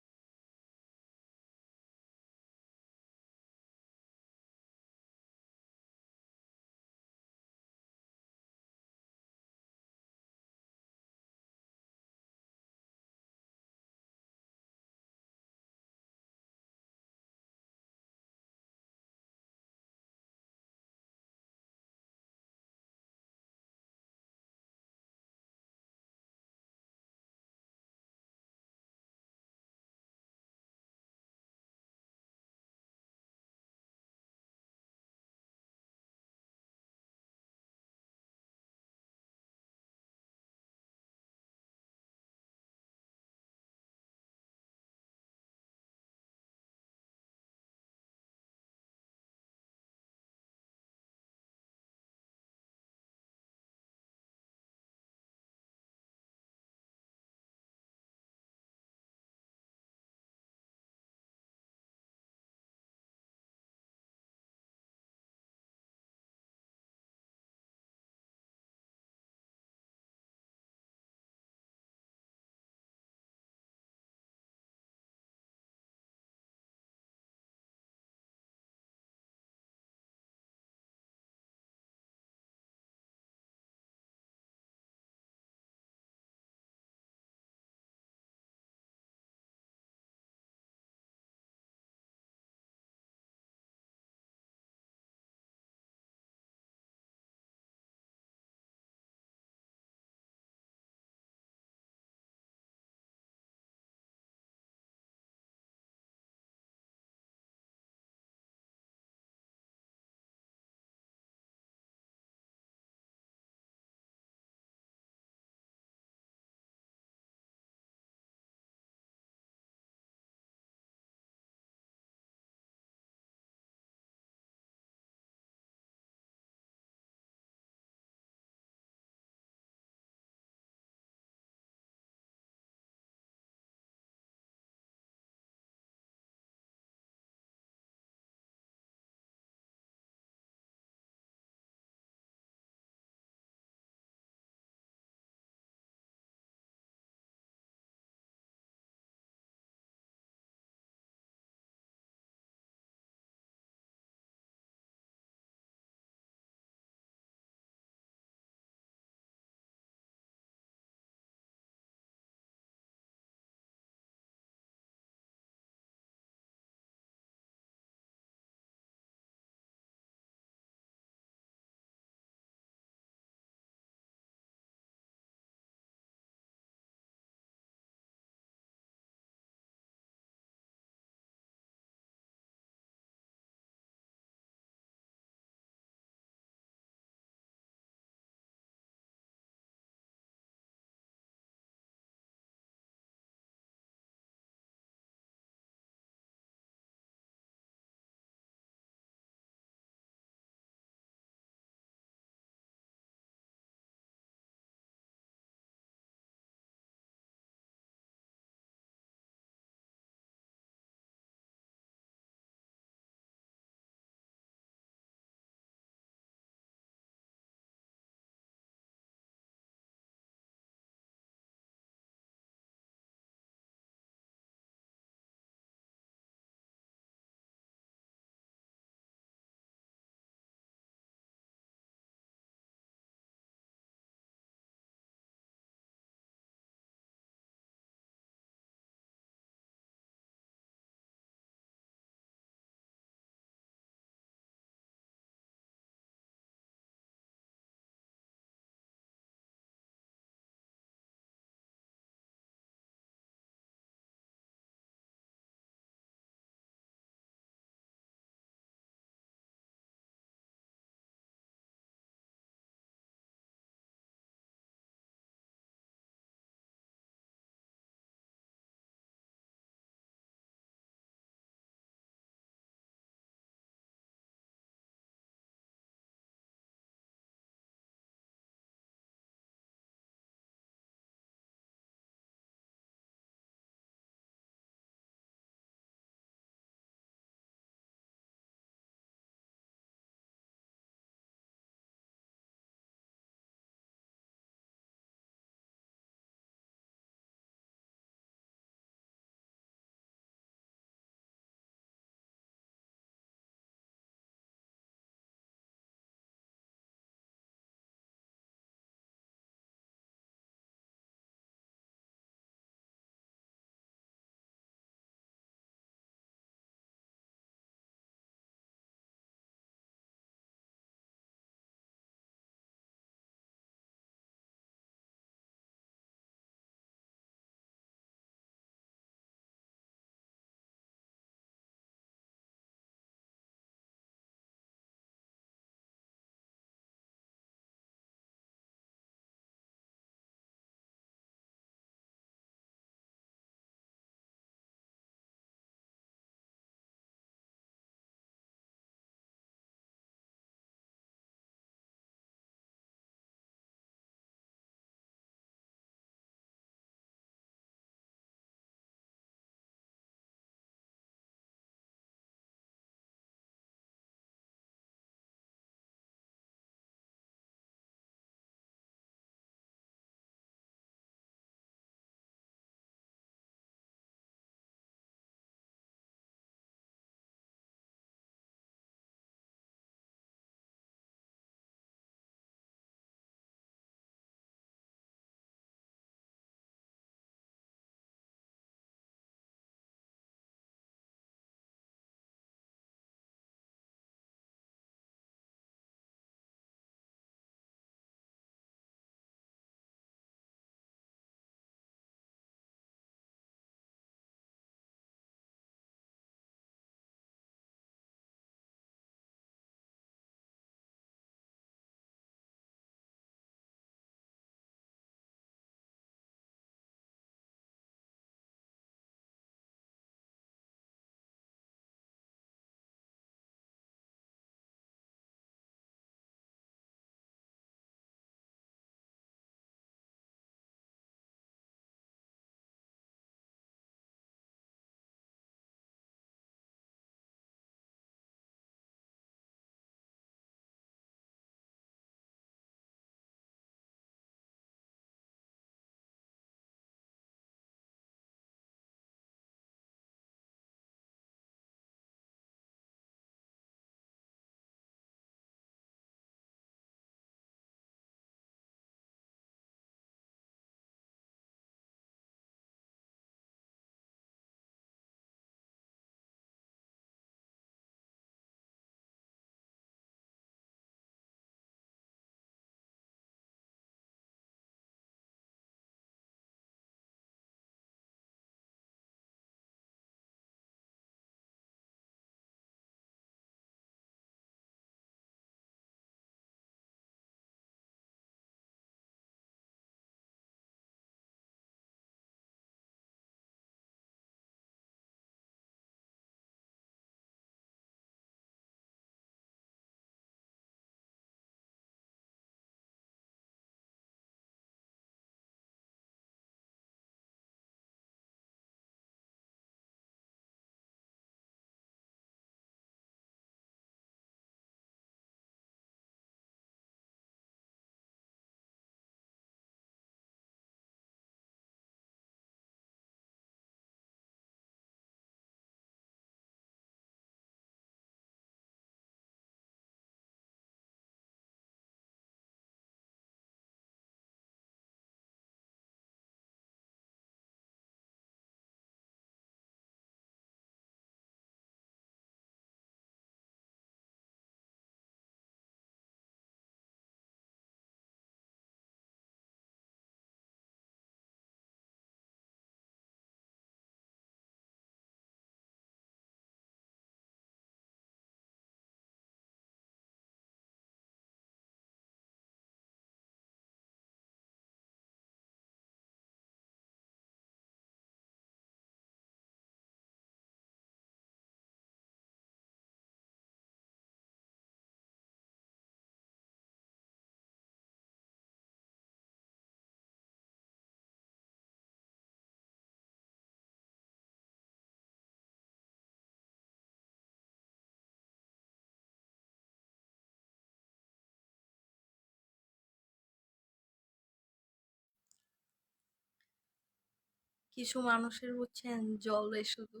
কিছু মানুষের বুঝছেন জ্বলে শুধু,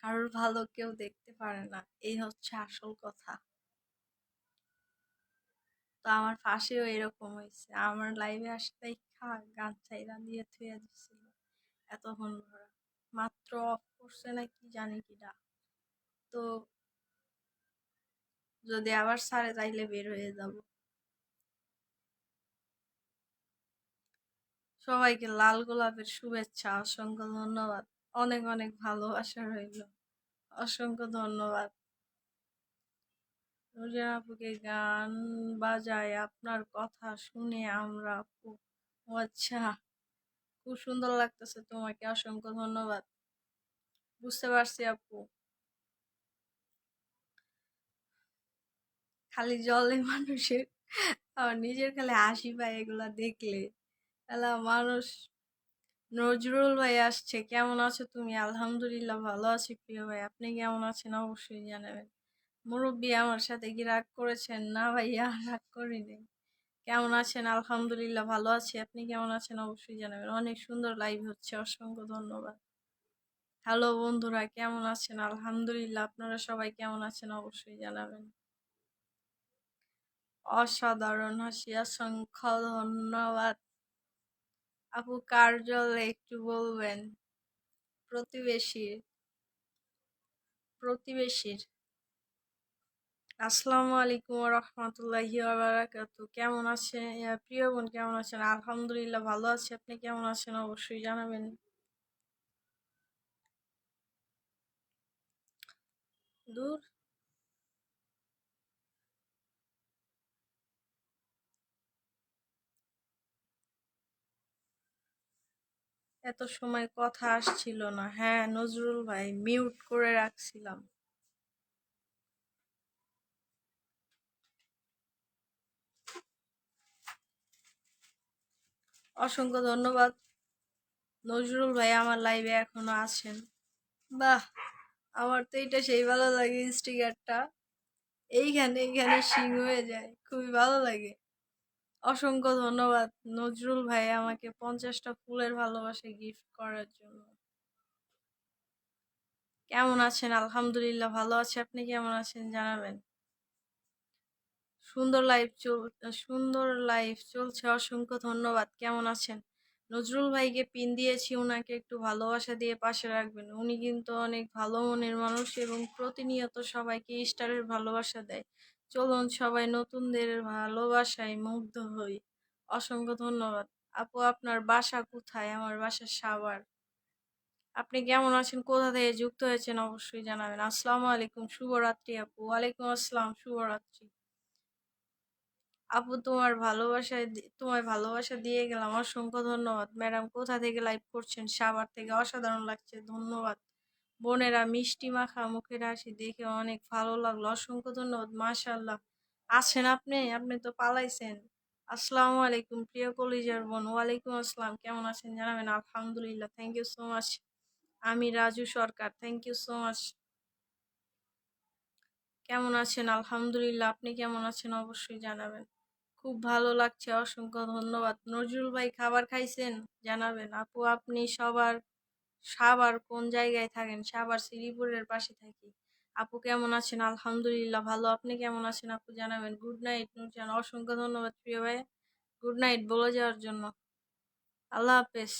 কারোর ভালো কেউ দেখতে পারে না, এই হচ্ছে আসল কথা। তো আমার পাশেও এরকম হয়েছে, আমার লাইভে আসতেই গান চাইরা দিয়ে থুয়ে দিছিল এতক্ষণ ধরে, মাত্র অফ করছে না কি জানি কিনা। তো যদি আবার ছাড়ে তাইলে বের হয়ে যাব। সবাইকে লাল গোলাপের শুভেচ্ছা, অসংখ্য ধন্যবাদ, অনেক অনেক ভালোবাসা রইল, অসংখ্য ধন্যবাদ। নুরজান আপুকে গান বাজায় আপনার কথা শুনে আমরা আপু। ও আচ্ছা, খুব সুন্দর লাগতেছে তোমাকে, অসংখ্য ধন্যবাদ। বুঝতে পারছি আপু। খালি জলে মানুষের, আমার নিজের খালি হাসি পায় এগুলা দেখলে। তাহলে মানুষ। নজরুল ভাই আসছে, কেমন আছো তুমি? আলহামদুলিল্লাহ ভালো আছি প্রিয় ভাই, আপনি কেমন আছেন অবশ্যই জানাবেন। মুরব্বী আমার সাথে কি রাগ করেছেন? না ভাইয়া, রাগ করিনি। কেমন আছেন? আলহামদুলিল্লাহ ভালো আছি, আপনি কেমন আছেন অবশ্যই জানাবেন। অনেক সুন্দর লাইভ হচ্ছে, অসংখ্য ধন্যবাদ। হ্যালো বন্ধুরা, কেমন আছেন? আলহামদুলিল্লাহ, আপনারা সবাই কেমন আছেন অবশ্যই জানাবেন। অসাধারণ হাসি, অসংখ্য ধন্যবাদ। আপু কার জলে একটু বলবেন? প্রতিবেশীর। প্রতিবেশীর। আসসালামু আলাইকুম রহমতুল্লাহি বারাকাতু। কেমন আছেন প্রিয় বোন? কেমন আছেন? আলহামদুলিল্লাহ ভালো আছি, আপনি কেমন আছেন অবশ্যই জানাবেন। দূর। এত সময় কথা আসছিল না। হ্যাঁ নজরুল ভাই, মিউট করে রাখছিলাম। অসংখ্য ধন্যবাদ নজরুল ভাই, আমার লাইভে এখনো আছেন। বাহ, আমার তো এটা সেই ভালো লাগে, স্টিকারটা এইখানে এইখানে শিং হয়ে যায়, খুবই ভালো লাগে। অসংখ্য ধন্যবাদ নজরুল ভাই আমাকে 50টা ফুলের ভালোবাসা গিফট করার জন্য। কেমন আছেন? আলহামদুলিল্লাহ ভালো আছে, আপনি কেমন আছেন জানাবেন। সুন্দর লাইভ চলছে, অসংখ্য ধন্যবাদ। কেমন আছেন? নজরুল ভাইকে পিন দিয়েছি, ওনাকে একটু ভালোবাসা দিয়ে পাশে রাখবেন। উনি কিন্তু অনেক ভালো মনের মানুষ এবং প্রতিনিয়ত সবাইকে স্টারের ভালোবাসা দেয়। চলুন সবাই নতুনদের ভালোবাসায় মুগ্ধ হই। অসংখ্য ধন্যবাদ। আপু আপনার বাসা কোথায়? আমার বাসা সাভার। আপনি কেমন আছেন? কোথা থেকে যুক্ত হয়েছেন অবশ্যই জানাবেন। আসসালামু আলাইকুম, শুভরাত্রি আপু। ওয়ালাইকুম আসসালাম, শুভরাত্রি আপু। তোমায় ভালোবাসা দিয়ে গেলাম, অসংখ্য ধন্যবাদ। ম্যাডাম কোথা থেকে লাইভ করছেন? সাভার থেকে, অসাধারণ লাগছে, ধন্যবাদ। বোনেরা মিষ্টি মাখা মুখের হাসি দেখে অনেক ভালো লাগলো, অসংখ্য ধন্যবাদ। মাশাআল্লাহ, আছেন আপনি? আপনি তো পালাইছেন। আসসালামু আলাইকুম প্রিয় কলিজার বোন। ওয়ালাইকুম আসসালাম, কেমন আছেন জানাবেন। আলহামদুলিল্লাহ, থ্যাংক ইউ সো মাচ। আমি Raju Sarkar, thank you so much. কেমন আছেন? আলহামদুলিল্লাহ, আপনি কেমন আছেন অবশ্যই জানাবেন। খুব ভালো লাগছে, অসংখ্য ধন্যবাদ। নজরুল ভাই খাবার খাইছেন? জানাবেন। আপু আপনি সাভার কোন জায়গায় থাকেন? সাভার শ্রীপুরের পাশে থাকি। আপু কেমন আছেন? আলহামদুলিল্লাহ ভালো, আপনি কেমন আছেন আপু জানাবেন। গুড নাইট নুরজান, অসংখ্য ধন্যবাদ প্রিয় ভাই গুড নাইট বলে যাওয়ার জন্য। আল্লাহ হাফেজ।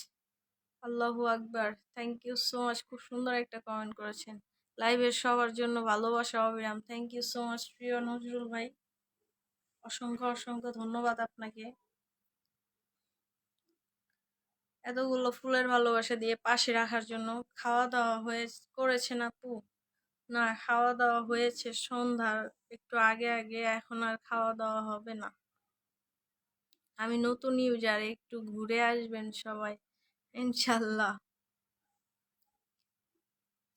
আল্লাহু আকবার, থ্যাংক ইউ সো মাচ, খুব সুন্দর একটা কমেন্ট করেছেন। লাইভের সবার জন্য ভালোবাসা অবিরাম, থ্যাংক ইউ সো মাচ প্রিয় নজরুল ভাই, অসংখ্য অসংখ্য ধন্যবাদ আপনাকে এতগুলো ফুলের ভালোবাসা দিয়ে পাশে রাখার জন্য। খাওয়া দাওয়া করেছেন আপু? না, খাওয়া দাওয়া হয়েছে সন্ধ্যার একটু আগে আগে, এখন আর খাওয়া দাওয়া হবে না। আমি নতুন ইউজার, একটু ঘুরে আসবেন সবাই ইনশাল্লাহ।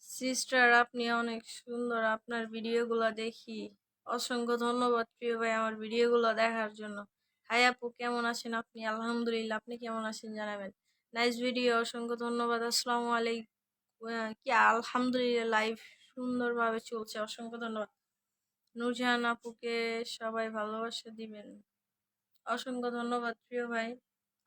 সিস্টার আপনি অনেক সুন্দর, আপনার ভিডিওগুলো দেখি। অসংখ্য ধন্যবাদ প্রিয় ভাই আমার ভিডিওগুলো দেখার জন্য। হাই আপু কেমন আছেন আপনি? আলহামদুলিল্লাহ, আপনি কেমন আছেন জানাবেন। নাইস ভিডিও, অসংখ্য ধন্যবাদ। আসসালামু আলাইকুম। কি আলহামদুলিল্লাহ, লাইভ সুন্দরভাবে চলছে, অসংখ্য ধন্যবাদ। নূরজাহান আপুকে সবাই ভালোবাসা দিবেন। অসংখ্য ধন্যবাদ প্রিয় ভাই।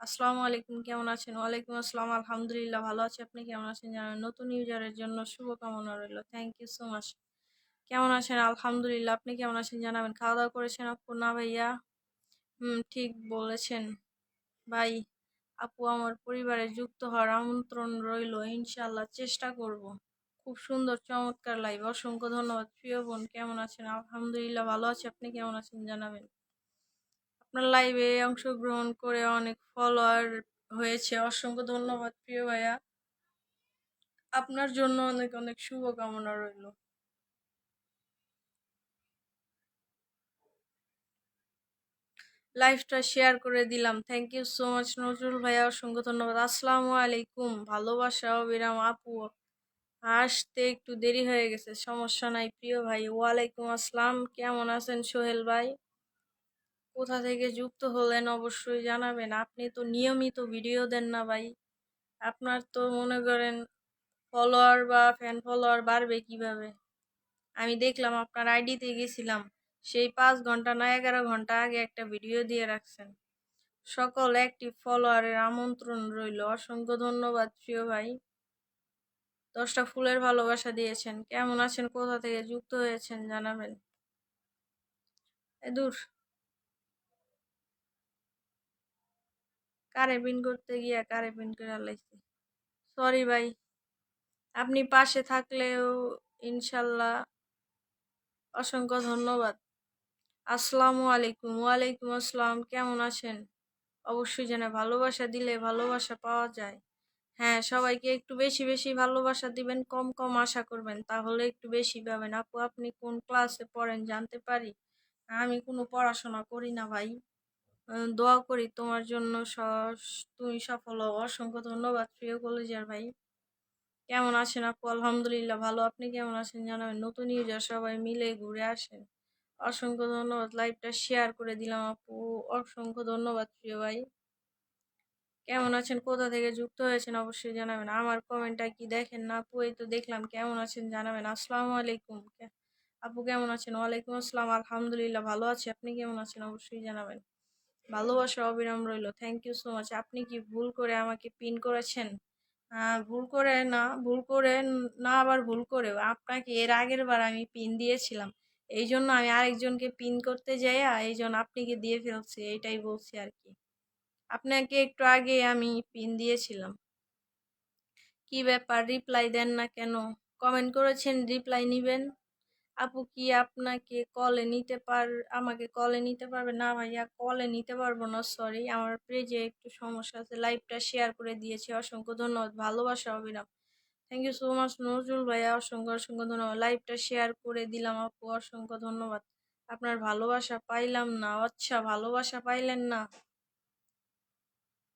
আসসালামু আলাইকুম, কেমন আছেন? ওয়ালাইকুম আসসালাম, আলহামদুলিল্লাহ ভালো আছি। আপনি কেমন আছেন জানাবেন। নতুন ইউজারের জন্য শুভকামনা রইল। Thank you so much. কেমন আছেন? আলহামদুলিল্লাহ। আপনি কেমন আছেন জানাবেন। খাওয়া দাওয়া করেছেন আপু? না ভাইয়া। ঠিক বলেছেন ভাই। আপু, আমার পরিবারে যুক্ত হওয়ার আমন্ত্রণ রইল, ইনশাআল্লাহ চেষ্টা করব। খুব সুন্দর চমৎকার লাইভ, অসংখ্য ধন্যবাদ। প্রিয় বোন কেমন আছেন? আলহামদুলিল্লাহ ভালো আছি। আপনি কেমন আছেন জানাবেন। আপনার লাইভে অংশগ্রহণ করে অনেক ফলোয়ার হয়েছে, অসংখ্য ধন্যবাদ প্রিয় ভাইয়া। আপনার জন্য অনেক অনেক শুভকামনা রইল। লাইভটা শেয়ার করে দিলাম। Thank you so much Nazrul ভাইয়া, অসংখ্য ধন্যবাদ। আসসালামু আলাইকুম, ভালোবাসা অবিরাম। আপু, আসতে একটু দেরি হয়ে গেছে, সমস্যা নাই প্রিয় ভাই। ওয়ালাইকুম আসসালাম, কেমন আছেন সোহেল ভাই? কোথা থেকে যুক্ত হলেন অবশ্যই জানাবেন। আপনি তো নিয়মিত ভিডিও দেন না ভাই, আপনার তো মনে করেন ফলোয়ার বা ফ্যান ফলোয়ার বাড়বে কিভাবে? আমি দেখলাম আপনার আইডিতে গেছিলাম, সেই 5 ঘন্টা না 11 ঘন্টা আগে একটা ভিডিও দিয়ে রাখছেন। সকল অ্যাক্টিভ ফলোয়ারের আমন্ত্রণ রইল। অসংখ্য ধন্যবাদ প্রিয় ভাই। 10টা ফুলের ভালোবাসা দিয়েছেন। কেমন আছেন? কোথা থেকে যুক্ত হয়েছেন জানাবেন। দূর, কারে পিন করতে গিয়া কারে পিন করে লাইছি। সরি ভাই, আপনি পাশে থাকলেও ইনশাল্লাহ। অসংখ্য ধন্যবাদ। আসসালামু আলাইকুম। ওয়ালাইকুম আসসালাম, কেমন আছেন? অবশ্যই জানা, ভালোবাসা দিলে ভালোবাসা পাওয়া যায়। হ্যাঁ, সবাইকে একটু বেশি বেশি ভালোবাসা দিবেন, কম কম আশা করবেন, তাহলে একটু বেশি পাবেন। আপু, আপনি কোন ক্লাসে পড়েন জানতে পারি? আমি কোনো পড়াশোনা করি না ভাই। দোয়া করি তোমার জন্য, তুমি সফল হও। অসংখ্য ধন্যবাদ প্রিয় কলেজার ভাই। কেমন আছেন আপু? আলহামদুলিল্লাহ ভালো। আপনি কেমন আছেন জানাবেন। নতুন ইউজার সবাই মিলে ঘুরে আসেন। অসংখ্য ধন্যবাদ। লাইভটা শেয়ার করে দিলাম আপু। অসংখ্য ধন্যবাদ প্রিয় ভাই। কেমন আছেন? কোথা থেকে যুক্ত হয়েছেন অবশ্যই জানাবেন। আমার কমেন্টটা কি দেখেন না আপু? এই তো দেখলাম। কেমন আছেন জানাবেন। আসসালামু আলাইকুম। আপু কেমন আছেন? ওয়ালাইকুম আসসালাম, আলহামদুলিল্লাহ ভালো আছি। আপনি কেমন আছেন অবশ্যই জানাবেন। ভালোবাসা অবিরাম রইল। Thank you so much. আপনি কি ভুল করে আমাকে পিন করেছেন? ভুল করে না, ভুল করে না, আবার ভুল করেও আপনাকে এর আগের বার আমি পিন দিয়েছিলাম, এই জন্য আমি আরেকজনকে পিন করতে যাই, এই জন্য আপনাকে দিয়ে ফেলছি, এইটাই বলছি আর কি। আপনাকে একটু আগে আমি পিন দিয়েছিলাম। কি ব্যাপার, রিপ্লাই দেন না কেন? কমেন্ট করেছেন রিপ্লাই নিবেন। আপু কি আপনাকে কলে নিতে আমাকে কলে নিতে পারবে? না ভাইয়া, কলে নিতে পারবো না, সরি, আমার পেজে একটু সমস্যা আছে। লাইভটা শেয়ার করে দিয়েছি, অসংখ্য ধন্যবাদ। ভালোবাসা অবিরাম। Thank you so much Nazrul ভাইয়া, অসংখ্য অসংখ্য ধন্যবাদ। লাইভটা শেয়ার করে দিলাম আপু, অসংখ্য ধন্যবাদ। আপনার ভালোবাসা পাইলাম না। আচ্ছা, ভালোবাসা পাইলেন না,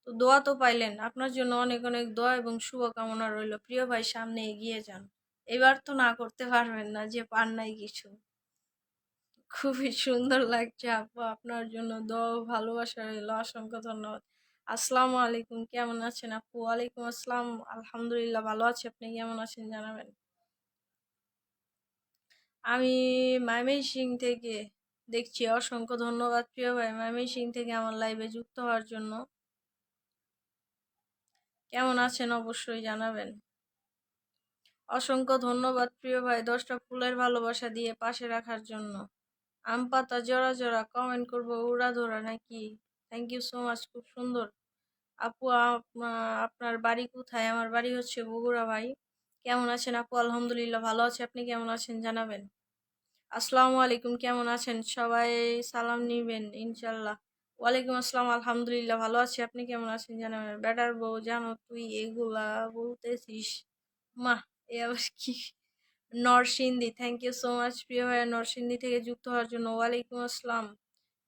তো দোয়া তো পাইলেন। আপনার জন্য অনেক অনেক দোয়া এবং শুভকামনা রইল প্রিয় ভাই, সামনে এগিয়ে যান। এবার তো না করতে পারবেন না যে পান নাই কিছু। খুবই সুন্দর লাগছে আপু, আপনার জন্য দোয়া ও ভালোবাসা রইল। অসংখ্য ধন্যবাদ। আসসালামু আলাইকুম, কেমন আছেন আপু? ওয়ালাইকুম আসসালাম, আলহামদুলিল্লাহ ভালো আছি। আপনি কেমন আছেন জানাবেন। আমি ময়মনসিংহ থেকে দেখছি। অসংখ্য ধন্যবাদ প্রিয় ভাই, ময়মনসিংহ থেকে আমার লাইভে যুক্ত হওয়ার জন্য। কেমন আছেন অবশ্যই জানাবেন। অসংখ্য ধন্যবাদ প্রিয় ভাই, 10টা ফুলের ভালোবাসা দিয়ে পাশে রাখার জন্য। আম পাতা জোড়া জোড়া কমেন্ট করবো উড়াধরা নাকি? থ্যাংক ইউ সো মাচ, খুব সুন্দর। আপু, আপনার বাড়ি কোথায়? আমার বাড়ি হচ্ছে বগুড়া ভাই। কেমন আছেন আপু? আলহামদুলিল্লাহ ভালো আছে। আপনি কেমন আছেন জানাবেন। আসসালামু আলাইকুম, কেমন আছেন সবাই? সালাম নিবেন ইনশাল্লাহ। ওয়ালাইকুম আসসালাম, আলহামদুলিল্লাহ ভালো আছি। আপনি কেমন আছেন জানাবেন। বেটার বউ জানো তুই এগুলা বলতেছিস? মা, এ আবার কি? Narsingdi, thank you so much প্রিয় ভাইয়া, নরসিংদী থেকে যুক্ত হওয়ার জন্য। ওয়ালাইকুম আসসালাম।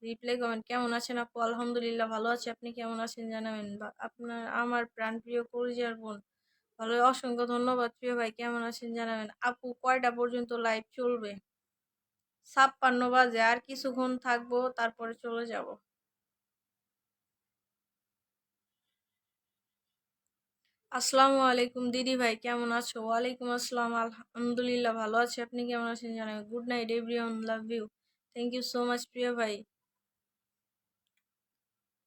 রিপ্লাই কমেন্ট, কেমন আছেন আপু? আলহামদুলিল্লাহ ভালো আছে। আপনি কেমন আছেন জানাবেন। আপনার আমার প্রাণ প্রিয় কলিজার বোন ভালো, অসংখ্য ধন্যবাদ প্রিয় ভাই। কেমন আছেন জানাবেন। আপু, কয়টা পর্যন্ত লাইভ চলবে? 56 বাজে, আর কিছুক্ষণ থাকবো, তারপরে চলে যাব। আসসালামু আলাইকুম দিদি ভাই, কেমন আছো? ওয়ালাইকুম আসসালাম, আলহামদুলিল্লাহ ভালো আছে। আপনি কেমন আছেন জানাবেন। Good night everyone, love you. Thank you so much প্রিয় ভাই।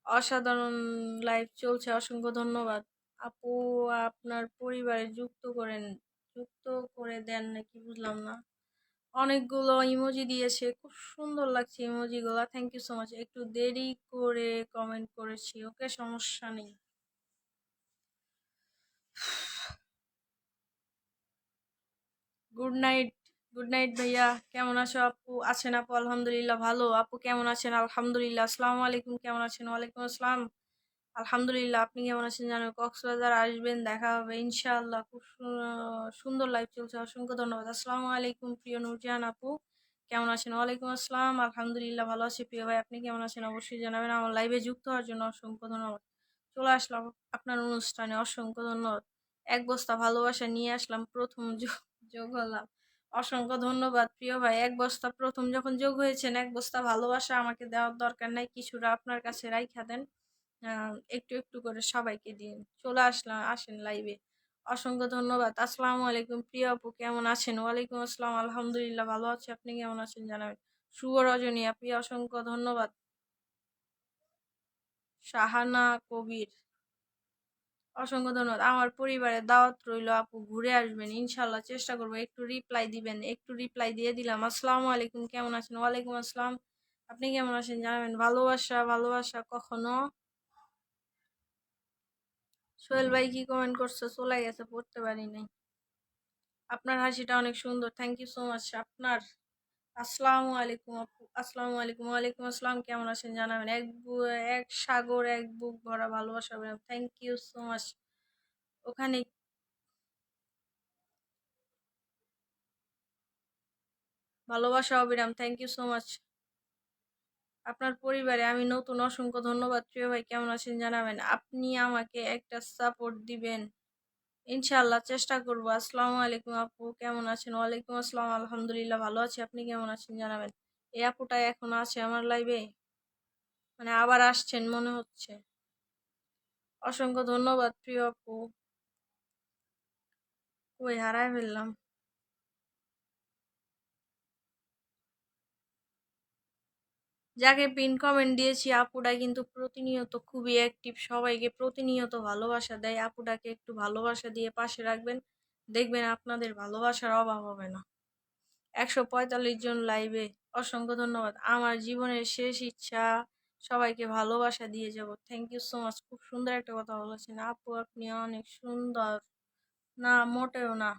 অসাধারণ লাইভ চলছে, অসংখ্য ধন্যবাদ। আপু, আপনার পরিবারে যুক্ত করে দেন নাকি বুঝলাম না। অনেকগুলো ইমোজি দিয়েছে, খুব সুন্দর লাগছে ইমোজিগুলো, থ্যাংক ইউ সো মাচ। একটু দেরি করে কমেন্ট করেছি, ওকে, সমস্যা নেই। গুড নাইট, গুড নাইট ভাইয়া, কেমন আছো আপু? আছেন আপু? আলহামদুলিল্লাহ ভালো। আপু কেমন আছেন? আলহামদুলিল্লাহ। আসসালামু আলাইকুম, কেমন আছেন? ওয়ালাইকুম আসসালাম। আলহামদুলিল্লাহ, আপনি কেমন আছেন? জানো কক্সবাজার আসবেন, দেখা হবে ইনশাআল্লাহ। খুব সুন্দর লাইভ চলছে, অসংখ্য ধন্যবাদ। আসসালামু আলাইকুম প্রিয় নূরজাহান আপু, কেমন আছেন? ওয়ালাইকুম আসসালাম, আলহামদুলিল্লাহ ভালো আছি প্রিয় ভাই, আপনি কেমন আছেন? অবশ্যই জানাবেন। আমার লাইভে যুক্ত হওয়ার জন্য অসংখ্য ধন্যবাদ। চলে আসলাম আপনার অনুষ্ঠানে, অসংখ্য ধন্যবাদ। এক বস্তা ভালোবাসা নিয়ে আসলাম, প্রথম যোগ হলাম। অসংখ্য ধন্যবাদ প্রিয় ভাই। এক বস্তা প্রথম যখন যোগ হয়েছেন, এক বস্তা ভালোবাসা আমাকে দেওয়ার দরকার নাই, কিছুটা আপনার কাছে রাইখা দেন। একটু একটু করে সবাইকে দিন। চলে আসলাম, আসেন লাইভে। অসংখ্য ধন্যবাদ। আসসালামু আলাইকুম প্রিয় আপু, কেমন আছেন? ওয়ালাইকুম আসসালাম, আলহামদুলিল্লাহ ভালো আছি, আপনি কেমন আছেন জানাবেন। শুভ রজনী আপনি, অসংখ্য ধন্যবাদ। শাহানা কবির, অসংখ্য ধন্যবাদ। আমার পরিবারের দাওয়াত রইল আপু, ঘুরে আসবেন ইনশাল্লাহ, চেষ্টা করবো। একটু রিপ্লাই দিবেন, একটু রিপ্লাই দিয়ে দিলাম। আসসালামু আলাইকুম, কেমন আছেন? ওয়ালাইকুম আসসালাম, আপনি কেমন আছেন জানাবেন। ভালোবাসা ভালোবাসা কখনো। সোহেল ভাই কি কমেন্ট করছে? চলে গেছে, পড়তে পারি নাই। আপনার হাসিটা অনেক সুন্দর, থ্যাংক ইউ সো মাচ আপনার। আসসালামু আলাইকুম আপু, আসসালামু আলাইকুম, ওয়ালাইকুম আসসালাম, কেমন আছেন জানাবেন। এক সাগর, এক বুক ভরা ভালোবাসা, থ্যাংক ইউ সো মাচ। ওখানে ভালোবাসা অবিরাম, থ্যাংক ইউ সো মাচ। আপনার পরিবারে আমি নতুন, অসংখ্য ধন্যবাদ প্রিয় ভাই, কেমন আছেন জানাবেন। আপনি আমাকে একটা সাপোর্ট দিবেন ইনশাআল্লাহ, চেষ্টা করবো। আসসালামু আলাইকুম আপু, কেমন আছেন? ওয়ালাইকুম আসসালাম, আলহামদুলিল্লাহ ভালো আছি, আপনি কেমন আছেন জানাবেন। এই আপুটা এখন আছে আমার লাইভে, মানে আবার আসছেন মনে হচ্ছে। অসংখ্য ধন্যবাদ প্রিয় আপু। কই হারায় ফেললাম। যাকে পিন কমেন্ট দিয়েছি আপুটা কিন্তু প্রতিনিয়ত খুবই অ্যাক্টিভ, সবাইকে প্রতিনিয়ত ভালোবাসা দেয়। আপুটাকে একটু ভালোবাসা দিয়ে পাশে রাখবেন, দেখবেন আপনাদের ভালোবাসার অভাব হবে না। 145 জন লাইভে, অসংখ্য ধন্যবাদ। আমার জীবনের শেষ ইচ্ছা সবাইকে ভালোবাসা দিয়ে যাব, থ্যাংক ইউ সো মাচ। খুব সুন্দর একটা কথা বলেছেন আপু, আপনি অনেক সুন্দর। না, মোটেও না।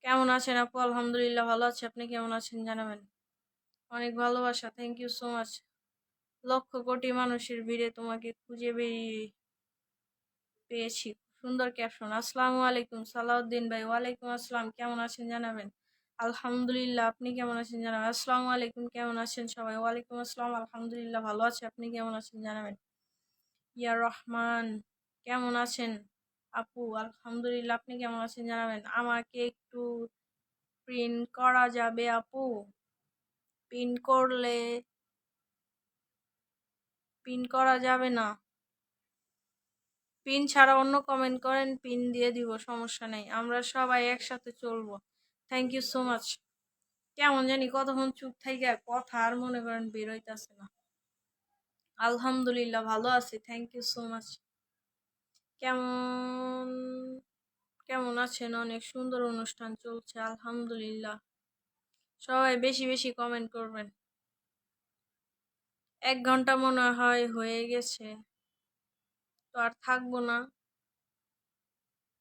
কেমন আছেন আপু? আলহামদুলিল্লাহ ভালো আছে, আপনি কেমন আছেন জানাবেন। অনেক ভালোবাসা, thank you so much. Lakh crore মানুষের ভিড়ে তোমাকে খুঁজে বেরিয়ে পেয়েছি, সুন্দর ক্যাপশন। আসসালামু আলাইকুম সালাউদ্দিন ভাই, ওয়ালাইকুম আসসালাম, কেমন আছেন জানাবেন। আলহামদুলিল্লাহ, আপনি কেমন আছেন জানাবেন। আসসালামু আলাইকুম, কেমন আছেন সবাই। ওয়ালাইকুম আসসালাম, আলহামদুলিল্লাহ ভালো আছে, আপনি কেমন আছেন জানাবেন। ইয়া রহমান, কেমন আছেন আপু? আলহামদুলিল্লাহ, আপনি কেমন আছেন জানাবেন। আমাকে একটু প্রিন্ট করা যাবে আপু? পিন করলে পিন করা যাবে না। পিন ছাড়া অন্য কমেন্ট করেন, পিন দিয়ে দিব, সমস্যা নেই, আমরা সবাই একসাথে চলবো। Thank you so much. কেমন জানি কতক্ষণ চুপ থাইকা কথা আর মনে করেন বেরোইতেছে না। আলহামদুলিল্লাহ ভালো আছি, থ্যাংক ইউ সো মাচ। কেমন কেমন আছেন? অনেক সুন্দর অনুষ্ঠান চলছে, আলহামদুলিল্লাহ। সবাই বেশি বেশি কমেন্ট করবেন। 1 ঘন্টা মনে হয় হয়ে গেছে, তো আর থাকবো না।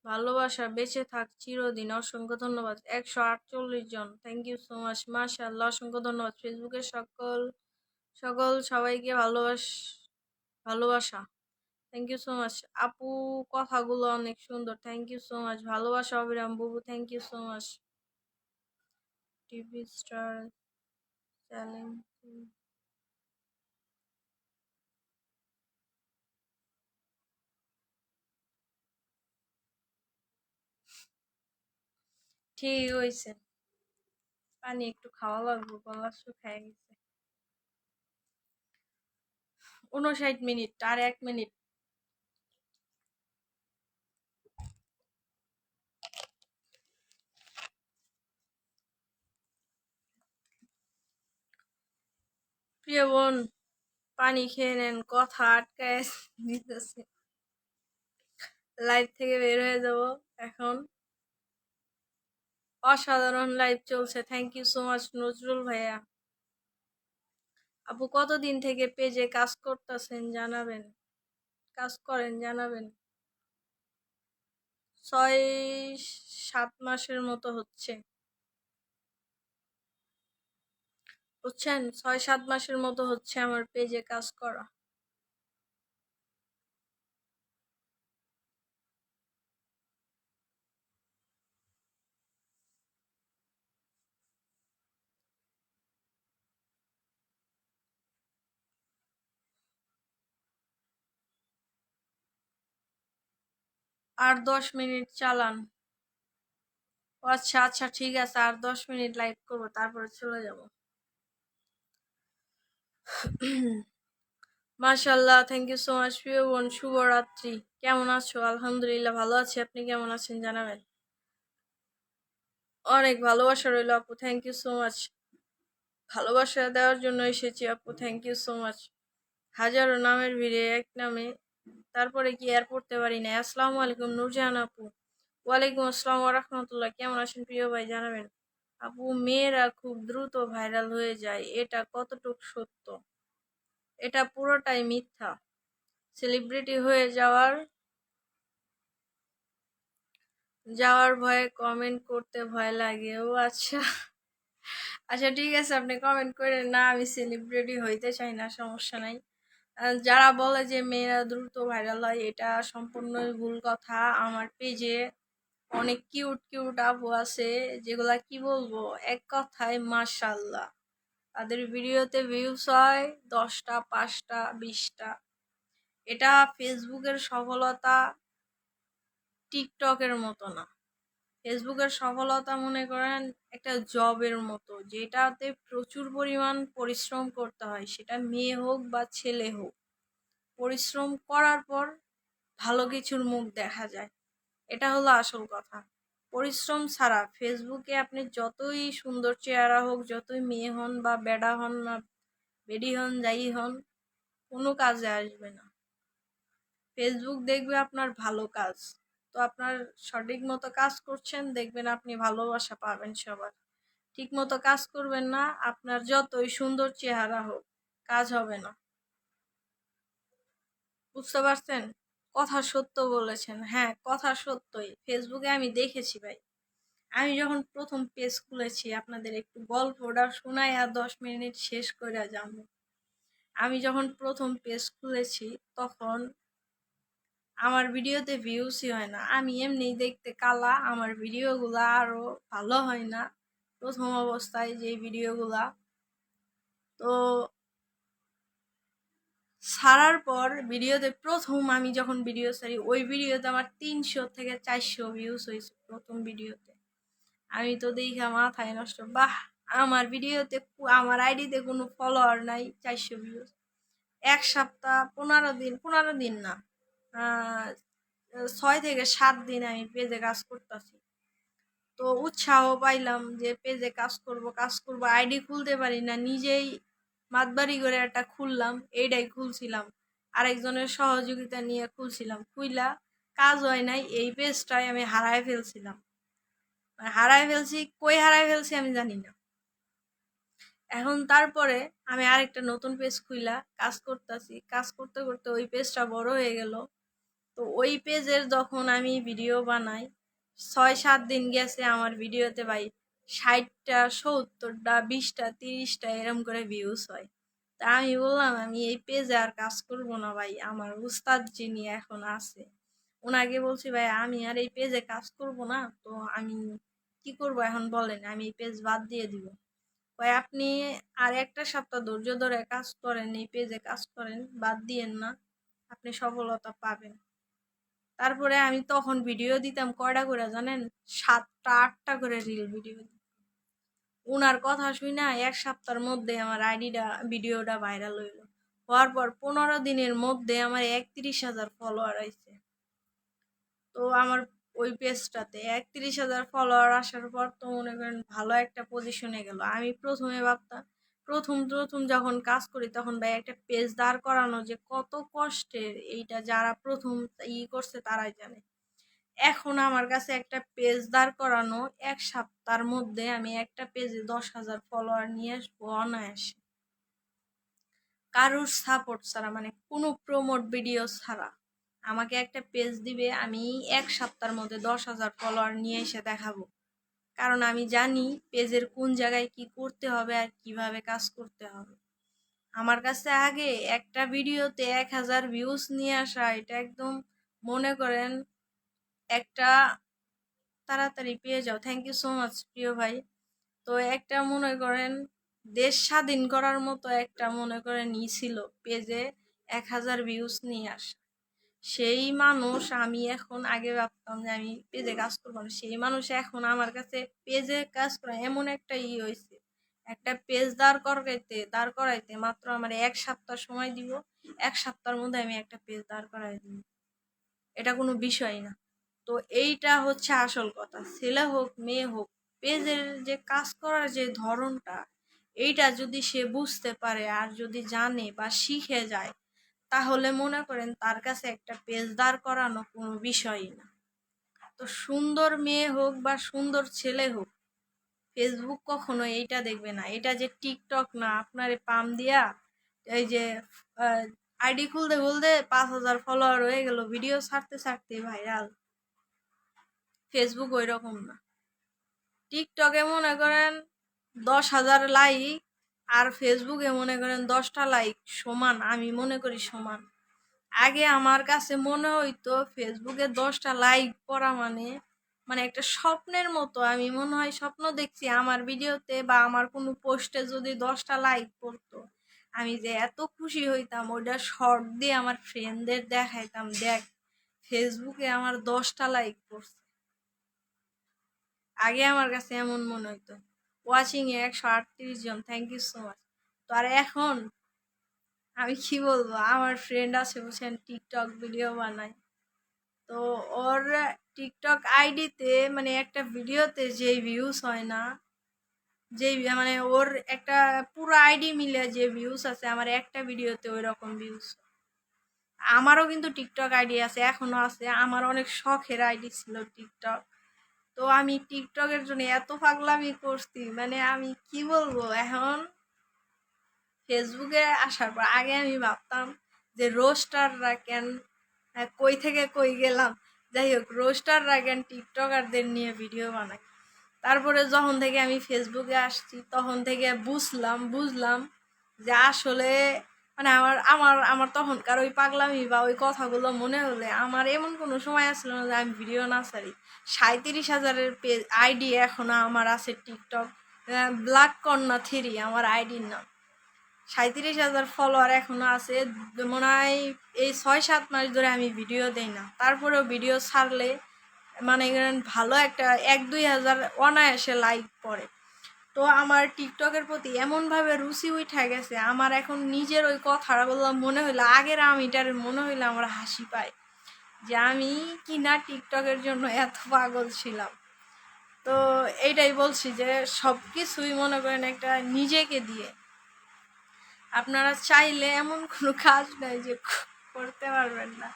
ভালোবাসা বেঁচে থাক চিরদিন, অসংখ্য ধন্যবাদ। 148 জন, থ্যাংক ইউ সো মাচ, মাশাআল্লাহ, অসংখ্য ধন্যবাদ। ফেসবুকের সকল সকল সবাইকে ভালোবাসা, থ্যাংক ইউ সো মাচ। আপু কথাগুলো অনেক সুন্দর, থ্যাংক ইউ সো মাচ। ভালোবাসা অবিরাম বুবু, thank you so much. TV star challenge, ঠিক হয়েছে। পানি একটু খাওয়া লাগবে, গলা শুকায় গেছে। 59 মিনিট, আর 1 মিনিট। প্রিয় বোন, পানি খেয়ে নেন, কথা আটকায় দিতেছে। লাইভ থেকে বের হয়ে যাব এখন। অসাধারণ লাইভ চলছে, thank you so much Nazrul ভাইয়া। আপু কতদিন থেকে পেজে কাজ করতেছেন জানাবেন, কাজ করেন জানাবেন। 6-7 মাসের মতো হচ্ছে, বুঝছেন, 6-7 মাসের মতো হচ্ছে আমার পেজে কাজ করা। আর 10 মিনিট চালান। আচ্ছা আচ্ছা ঠিক আছে, আর 10 মিনিট লাইভ করবো, তারপরে চলে যাব। মাশাল্লাহ, থ্যাংক ইউ সো মাচ প্রিয় বোন, শুভরাত্রি। কেমন আছো? আলহামদুলিল্লাহ ভালো আছি, আপনি কেমন আছেন জানাবেন। অনেক ভালোবাসা রইল আপু, থ্যাংক ইউ সো মাচ। ভালোবাসা দেওয়ার জন্য এসেছি আপু, থ্যাংক ইউ সো মাচ। হাজারো নামের ভিড়ে এক নামে, তারপরে কি আর পড়তে পারি না। আসসালামু আলাইকুম নূরজাহান আপু। ওয়ালাইকুম আসসালাম ওয়া রাহমাতুল্লাহ, কেমন আছেন প্রিয় ভাই জানাবেন। আপু মেয়েরা খুব দ্রুত ভাইরাল হয়ে যায়, এটা কতটুকু সত্য? এটা পুরোটাই মিথ্যা। সেলিব্রিটি হয়ে যাওয়ার যাওয়ার ভয়ে কমেন্ট করতে ভয় লাগে। ও আচ্ছা আচ্ছা ঠিক আছে, আপনি কমেন্ট করেন না, আমি সেলিব্রিটি হইতে চাই না, সমস্যা নাই। যারা বলে যে মেয়েরা দ্রুত ভাইরাল হয়, এটা সম্পূর্ণই ভুল কথা। আমার পেজে অনেক কিউট কিউট আপু আছে, যেগুলা কি বলবো, এক কথায় মাশাআল্লাহ। তাদের ভিডিওতে ভিউজ হয় 10টা, 5টা, 20টা। এটা ফেসবুকের সফলতা, টিকটকের মতো না। ফেসবুকের সফলতা মনে করেন একটা জবের মতো, যেটাতে প্রচুর পরিমাণ পরিশ্রম করতে হয়, সেটা মেয়ে হোক বা ছেলে হোক। পরিশ্রম করার পর ভালো কিছুর মুখ দেখা যায়, এটা হলো আসল কথা। পরিশ্রম ছাড়া ফেসবুকে আপনি যতই সুন্দর চেহারা হোক, যতই মেয়ে হন বা বেডা হন না, বেডি হন, যাই হন, কোনো কাজে আসবে না। ফেসবুক দেখবে আপনার ভালো কাজ, তো আপনার সঠিক মতো কাজ করছেন, দেখবেন আপনি ভালোবাসা পাবেন সবার। ঠিক মতো কাজ করবেন না, আপনার যতই সুন্দর চেহারা হোক, কাজ হবে না। বুঝতে পারছেন? কথা সত্য বলেছেন, হ্যাঁ কথা সত্যই। ফেসবুকে আমি দেখেছি ভাই, আমি যখন প্রথম পেজ খুলেছি, আপনাদের একটু গল্পটা শোনাই আর 10 মিনিট শেষ করে যাবো। আমি যখন প্রথম পেজ খুলেছি, তখন আমার ভিডিওতে ভিউসই হয় না। আমি এমনি দেখতে কালা, আমার ভিডিওগুলা আরো ভালো হয় না প্রথম অবস্থায় যে ভিডিওগুলা। তো ছাড়ার পর ভিডিওতে প্রথম আমি যখন ভিডিও ছাড়ি, ওই ভিডিওতে আমার 300 থেকে 400 ভিউস হয়েছে প্রথম ভিডিওতে। আমি তো দেখা মাথায় নষ্ট, বাহ, আমার ভিডিওতে আমার আইডিতে কোনো ফলোয়ার নাই, 400 ভিউস। 1 সপ্তাহ, 15 দিন, 15 দিন না, 6 থেকে 7 দিন আমি পেজে কাজ করতেছি। তো উৎসাহ পাইলাম যে পেজে কাজ করব কাজ করব, আইডি খুলতে পারি না, নিজেই মাতবাড়ি করে একটা খুললাম, এইটাই খুলছিলাম, আরেকজনের সহযোগিতা নিয়ে খুলছিলাম, খুইলা কাজ হয় নাই, এই পেজটাই আমি হারায় ফেলছিলাম। হারায় ফেলছি, কই হারায় ফেলছি আমি জানি না। এখন তারপরে আমি আরেকটা নতুন পেজ খুইলা কাজ করতেছি, কাজ করতে করতে ওই পেজটা বড় হয়ে গেল। তো ওই পেজের যখন আমি ভিডিও বানাই, 6-7 দিন গেছে আমার ভিডিওতে ভাই 60টা, 70টা, 20টা, 30টা এরম করে ভিউজ হয়। তা আমি বললাম আমি এই পেজে আর কাজ করব না ভাই। আমার উস্তাদ যিনি এখন আছে, ওনাকে বলছি ভাই আমি আর এই পেজে কাজ করব না, তো আমি কি করব এখন বলেন, আমি এই পেজ বাদ দিয়ে দিব। ভাই আপনি আর একটা সপ্তাহ ধৈর্য ধরে কাজ করেন, এই পেজে কাজ করেন, বাদ দিয়েন না, আপনি সফলতা পাবেন। তারপরে আমি তখন ভিডিও দিতাম কয়টা করে জানেন, 7টা 8টা করে রিল ভিডিও। ওনার কথা শুই না 1 সপ্তাহের মধ্যে আমার আইডিটা, ভিডিওটা ভাইরাল হইল। হওয়ার পর 15 দিনের মধ্যে আমার 31,000 ফলোয়ার আইছে। তো আমার ওই পেজটাতে 31,000 ফলোয়ার আসার পর তো মনে করেন ভালো একটা পজিশনে গেল। আমি প্রথমে ভাবতাম প্রথম প্রথম যখন কাজ করি তখন ভাই একটা পেজ দাঁড় করানো যে কত কষ্টের, এইটা যারা প্রথম করছে তারাই জানে। এখন আমার কাছে একটা পেজ দাঁড় করানো 1 সপ্তাহের মধ্যে আমি একটা পেজে 10,000 ফলোয়ার নিয়ে আসবো অনায়াসে, কারোর সাপোর্ট ছাড়া, মানে কোনো প্রমোট ভিডিও ছাড়া। আমাকে একটা পেজ দিবে, আমি 1 সপ্তাহের মধ্যে 10,000 ফলোয়ার নিয়ে এসে দেখাবো। কারণ আমি জানি পেজের কোন জায়গায় কি করতে হবে আর কিভাবে কাজ করতে হবে। আমার কাছে আগে একটা ভিডিওতে 1,000 ভিউজ নিয়ে আসা, এটা একদম মনে করেন একটা তাড়াতাড়ি পেয়ে যাও। থ্যাংক ইউ সো মাচ প্রিয় ভাই। তো একটা মনে করেন দেশ স্বাধীন করার মতো একটা মনে করেন ছিল পেজে 1,000 ভিউজ নিয়ে আসা। সেই মানুষ আমি এখন আগে ভাবতাম যে আমি পেজে কাজ করবো না, সেই মানুষ এখন আমার কাছে পেজে কাজ করা এমন একটা হয়েছে। একটা পেজ দাঁড় করাইতে মাত্র আমার 1 সপ্তাহ সময় দিব, 1 সপ্তাহের মধ্যে আমি একটা পেজ দাঁড় করাই দিব। এটা কোনো বিষয় না। তো এইটা হচ্ছে আসল কথা, ছেলে হোক মেয়ে হোক, পেজের যে কাজ করার যে ধরনটা, এইটা যদি সে বুঝতে পারে আর যদি জানে বা শিখে যায়, তাহলে মনে করেন তার কাছে একটা পেজ দাঁড় করানো কোনো বিষয়ই না। তো সুন্দর মেয়ে হোক বা সুন্দর ছেলে হোক, ফেসবুক কখনো এইটা দেখবে না, এটা যে টিকটক না আপনারে পাম দিয়া এই যে আইডি খুলতে খুলতে 5,000 ফলোয়ার হয়ে গেল, ভিডিও ছাড়তে ছাড়তে ভাইরাল। ফেসবুক ওই রকম না। টিকটকে মনে করেন 10,000 লাইক আর ফেসবুকে মনে করেন 10টা লাইক সমান, আমি মনে করি সমান। আগে আমার কাছে মনে হইতো ফেসবুকে 10টা লাইক পড়া মানে মানে একটা স্বপ্নের মতো। আমি মনে হয় স্বপ্ন দেখছি আমার ভিডিওতে বা আমার কোনো পোস্টে যদি 10টা লাইক পড়তো, আমি যে এত খুশি হইতাম, ওইটা শর্ট দিয়ে আমার ফ্রেন্ডদের দেখাইতাম, দেখ ফেসবুকে আমার 10টা লাইক পড়ছে। আগে আমার কাছে এমন মনে হইতো। ওয়াচিং এ 138 জন, থ্যাংক ইউ সো মাচ। তো আর এখন আমি কি বলবো, আমার ফ্রেন্ড আছে বুঝছেন, টিকটক ভিডিও বানায়। তো ওর টিকটক আইডিতে মানে একটা ভিডিওতে যে ভিউজ হয় না, যে মানে ওর একটা পুরো আইডি মিলে যে ভিউজ আছে, আমার একটা ভিডিওতে ওই রকম ভিউজ। আমারও কিন্তু টিকটক আইডি আছে, এখনো আছে, আমার অনেক শখের আইডি ছিল টিকটক। তো আমি টিকটকের জন্য এত পাগলামি করছি, মানে আমি কি বলবো। এখন ফেসবুকে আসার পর আগে আমি ভাবতাম যে রোস্টাররা কেন কই থেকে কই গেলাম, যাই হোক রোস্টাররা কেন টিকটকারদের নিয়ে ভিডিও বানায়। তারপরে যখন থেকে আমি ফেসবুকে আসছি তখন থেকে বুঝলাম যে আসলে মানে আমার আমার আমার তখনকার ওই পাগলামি বা ওই কথাগুলো মনে হলে আমার এমন কোনো সময় আসলো না যে আমি ভিডিও না ছাড়ি। 37,000-এর আইডি এখনো আমার আছে টিকটক, ব্ল্যাক কন্যা 3 আমার আইডির নাম। 37,000 ফলোয়ার এখনো আছে। মনে হয় এই 6-7 মাস ধরে আমি ভিডিও দেই না, তারপরেও ভিডিও ছাড়লে মানে ভালো একটা 1-2 হাজার অনায়াসে লাইক পড়ে। তো আমার টিকটকের প্রতি এমনভাবে রুচি উঠে গেছে, আমার এখন নিজের ওই কথাগুলো মনে হইলে, আগের আমিটার মনে হইলে আমার হাসি পায় যে আমি কি না টিকটকের জন্য এত পাগল ছিলাম। তো এইটাই বলছি যে সব কিছুই মনে করেন একটা নিজেকে দিয়ে। আপনারা চাইলে এমন কোনো কাজ নাই যে করতে পারবেন না।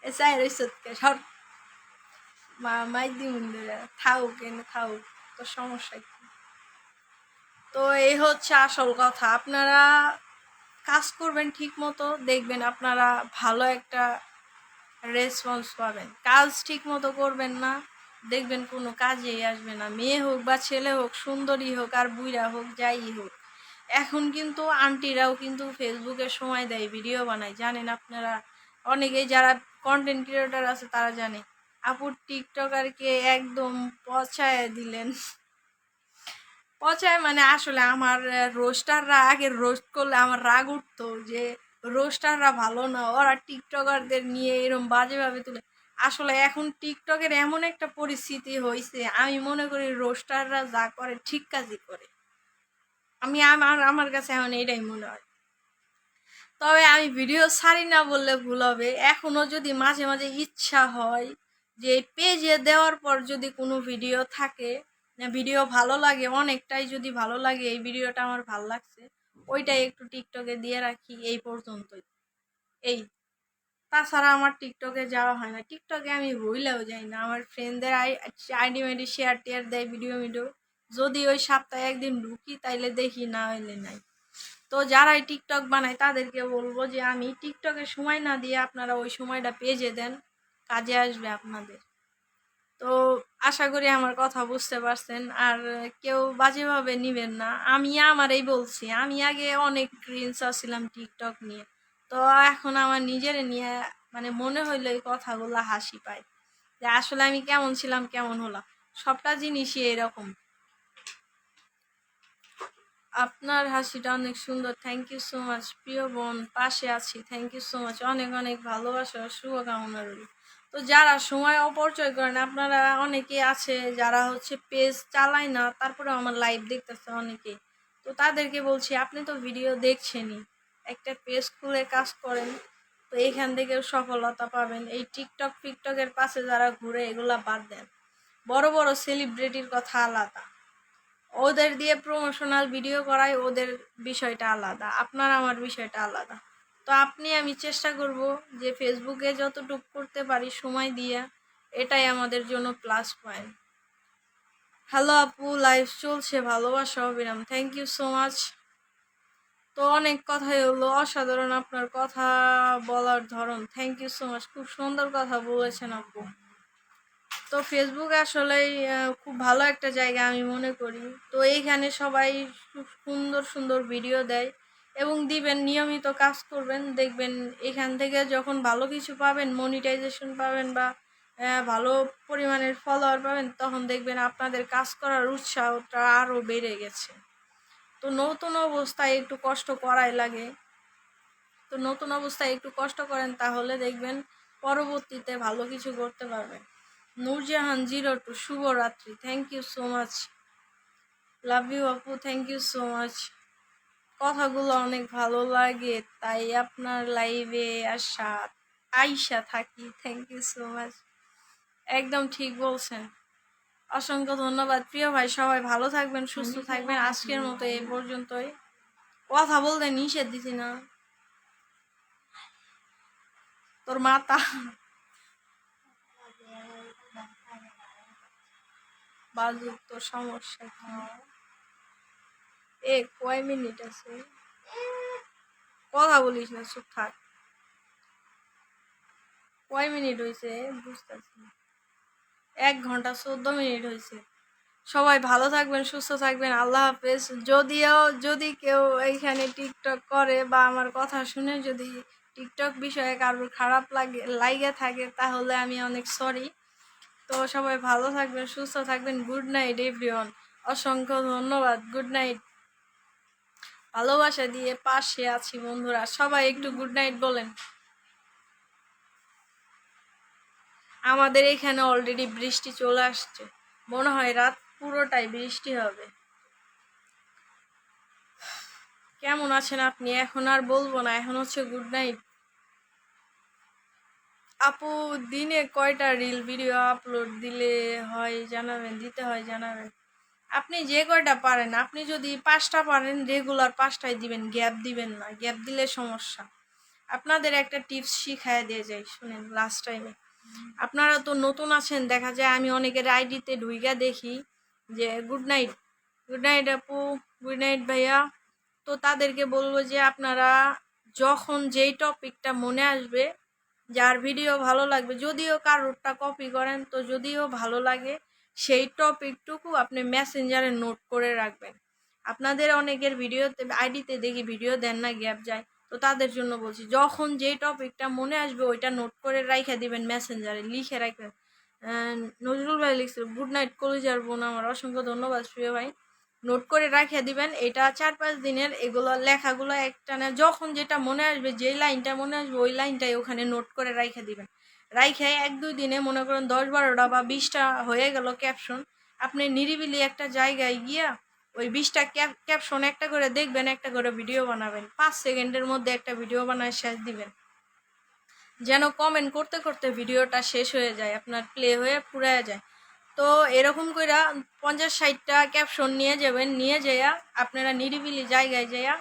এ চাই রইসকে সব মাইদি মন্দিরে থাকুক, এনে থাকুক, তো সমস্যা কি। তো এই হচ্ছে আসল কথা। আপনারা কাজ করবেন ঠিক মতো, দেখবেন আপনারা ভালো একটা রেসপন্স পাবেন। কাজ ঠিক মতো করবেন না, দেখবেন কোনো কাজেই আসবে না। মেয়ে হোক বা ছেলে হোক, সুন্দরী হোক আর বুইড়া হোক, যাই হোক। এখন কিন্তু আন্টিরাও কিন্তু ফেসবুকে সময় দেয়, ভিডিও বানায়, জানেন আপনারা। অনেকেই যারা কন্টেন্ট ক্রিয়েটর আছে তারা জানে। আপুর টিকটকারকে একদম পচায় দিলেন। পচায় মানে আসলে আমার রোস্টাররা আগে রোস্ট করলে আমার রাগ উঠতো যে রোস্টাররা ভালো না, ওরা টিকটকারদের নিয়ে এরকম বাজেভাবে তুলে। আসলে এখন টিকটকের এমন একটা পরিস্থিতি হয়েছে, আমি মনে করি রোস্টাররা যা করে ঠিক কাজই করে। আমার কাছে এখন এটাই মনে হয়। তবে আমি ভিডিও ছাড়ি না বললে ভুল হবে, এখনো যদি মাঝে মাঝে ইচ্ছা হয় যে পেজে দেওয়ার পর যদি কোনো ভিডিও থাকে, ভিডিও ভালো লাগে, অনেকটাই যদি ভালো লাগে, এই ভিডিওটা আমার ভালো লাগছে, ওইটাই একটু টিকটকে দিয়ে রাখি, এই পর্যন্তই। এই তাছাড়া আমার টিকটকে যাওয়া হয় না, টিকটকে আমি ভুলেও যাই না। আমার ফ্রেন্ডদের আইডি মাইডি শেয়ার টেয়ার দেয় ভিডিও ভিডিও, যদি ওই সপ্তাহে একদিন ঢুকি তাইলে দেখি, না হইলে নাই। তো যারাই টিকটক বানায় তাদেরকে বলবো যে আমি টিকটকে সময় না দিয়ে আপনারা ওই সময়টা পেজে দেন, কাজে আসবে আপনাদের। তো আশা করি আমার কথা বুঝতে পারছেন, আর কেউ বাজেভাবে নিবেন না। আমি আমারই বলছি, আমি আগে অনেক ক্রিঞ্জ ছিলাম টিকটক নিয়ে, তো এখন আমার নিজের নিয়ে মানে মনে হইলো এই কথাগুলো হাসি পায় যে আসলে আমি কেমন ছিলাম কেমন হলাম। সবটা জিনিসই এরকম। আপনার হাসিটা অনেক সুন্দর, থ্যাংক ইউ সো মাচ প্রিয় বোন, পাশে আছি, থ্যাংক ইউ সো মাচ, অনেক অনেক ভালোবাসা শুভকামনা রইল। তো যারা সময় অপচয় করেন, আপনারা অনেকে আছে যারা হচ্ছে পেজ চালায় না, তারপরে আমার লাইভ দেখতেছে অনেকে, তো তাদেরকে বলছি আপনি তো ভিডিও দেখছেনই, একটা পেজ খুলে কাজ করেন, তো এইখান থেকে সফলতা পাবেন। এই টিকটক ফিকটকের পাশে যারা ঘুরে এগুলা বাদ দেন। বড় বড় সেলিব্রিটির কথা আলাদা, ওদের দিয়ে প্রমোশনাল ভিডিও করাই, ওদের বিষয়টা আলাদা, আপনার আমার বিষয়টা আলাদা। তো আমি চেষ্টা করব যে ফেসবুকে যতটুকু করতে পারি সময় দিয়ে, এটাই আমাদের জন্য প্লাস পয়েন্ট। হ্যালো আপু, লাইভ চলছে, ভালোবাসা অবিরাম, থ্যাংক ইউ সো মাচ। তো অনেক কথাই হলো, অসাধারণ আপনার কথা বলার ধরন, থ্যাংক ইউ সো মাচ, খুব সুন্দর কথা বলেছেন আপু। তো ফেসবুক আসলেই খুব ভালো একটা জায়গা আমি মনে করি। তো এইখানে সবাই খুব সুন্দর সুন্দর ভিডিও দেয় এবং দিবেন, নিয়মিত কাজ করবেন, দেখবেন এখান থেকে যখন ভালো কিছু পাবেন, মনিটাইজেশন পাবেন বা ভালো পরিমাণের ফলোয়ার পাবেন, তখন দেখবেন আপনাদের কাজ করার উৎসাহটা আরও বেড়ে গেছে। তো নতুন অবস্থায় একটু কষ্ট করাই লাগে, তো নতুন অবস্থায় একটু কষ্ট করেন, তাহলে দেখবেন পরবর্তীতে ভালো কিছু করতে পারবেন। নূরজাহান 02, শুভরাত্রি, thank you so much, love you আপু, থ্যাংক ইউ সো মাচ। কথাগুলো অনেক ভালো লাগে, তাই আপনার লাইভে আইসা থাকি, থ্যাংক ইউ সো মাচ। একদম ঠিক বলছেন, অসংখ্য ধন্যবাদ প্রিয় ভাই। সবাই ভালো থাকবেন, সুস্থ থাকবেন। আজকের মতো এই পর্যন্তই। কথা বলতে নিষেধ দিছি না, তোর মাতা বাজুক, তোর সমস্যা কি? কয় মিনিট আছে? কথা বলিস না, চুপ থাক। কয় মিনিট হয়েছে বুঝতেছি, 1 ঘন্টা 14 মিনিট হয়েছে। সবাই ভালো থাকবেন, সুস্থ থাকবেন, আল্লাহ হাফেজ। যদি কেউ এইখানে টিকটক করে বা আমার কথা শুনে যদি টিকটক বিষয়ে কারোর খারাপ লাগে থাকে, তাহলে আমি অনেক সরি। তো সবাই ভালো থাকবেন, সুস্থ থাকবেন। গুড নাইট এভরিওয়ান, অসংখ্য ধন্যবাদ, গুড নাইট। ভালোবাসা দিয়ে পাশে আছি বন্ধুরা, সবাই একটু গুড নাইট বলেন। আমাদের এখানে অলরেডি বৃষ্টি চলে আসছে, মনে হয় রাত পুরোটাই বৃষ্টি হবে। কেমন আছেন আপনি? এখন আর বলবো না, এখন হচ্ছে গুড নাইট। আপু, দিনে কয়টা রিল ভিডিও আপলোড দিতে হয় জানাবেন। আপনি যে কয়টা পারেন, আপনি যদি 5টা পারেন, রেগুলার 5টাই দিবেন, গ্যাপ দিবেন না, গ্যাপ দিলে সমস্যা। আপনাদের একটা টিপস শিখায় দিয়ে যাই, শুনেন লাস্ট টাইমে। আপনারা তো নতুন আছেন, দেখা যায় আমি অনেকের আইডিতে ঢুইকা দেখি যে গুড নাইট, গুড নাইট আপু, গুড নাইট ভাইয়া। তো তাদেরকে বলবো যে আপনারা যখন যেই টপিকটা মনে আসবে, যার ভিডিও ভালো লাগবে, যদিও কারোরটা কপি করেন, তো যদিও ভালো লাগে, সেই টপিকটুকু আপনি মেসেঞ্জারে নোট করে রাখবেন। আপনাদের অনেকের ভিডিওতে আইডিতে দেখি ভিডিও দেন না, গ্যাপ যায়, তো তাদের জন্য বলছি, যখন যেই টপিকটা মনে আসবে ওইটা নোট করে রাইখা দিবেন, মেসেঞ্জারে লিখে রাখবেন। নজরুল ভাই লিখছে গুড নাইট কলিজার বোন, আমার অসংখ্য ধন্যবাদ প্রিয় ভাই। নোট করে রাখিয়ে দিবেন, এটা 4-5 দিনের এগুলো লেখাগুলো একটানে যখন যেটা মনে আসবে, যেই লাইনটা মনে আসবে ওই লাইনটাই ওখানে নোট করে রাইখে দিবেন। রাইখে 1-2 দিনে মনে করেন 10-12টা বা 20টা হয়ে গেল ক্যাপশন, আপনি নিরিবিলি একটা জায়গায় গিয়া ওই 20টা ক্যাপশন একটা করে দেখবেন, একটা করে ভিডিও বানাবেন, 5 সেকেন্ডের মধ্যে একটা ভিডিও বানায় শেষ দিবেন, যেন কমেন্ট করতে করতে ভিডিওটা শেষ হয়ে যায়, আপনার প্লে হয়ে ফুরায় যায়। তো এরকম কইরা 50-60টা ক্যাপশন নিয়ে যাবেন, নিয়ে যাইয়া আপনারা নিরিবিলি জায়গায় যাইয়া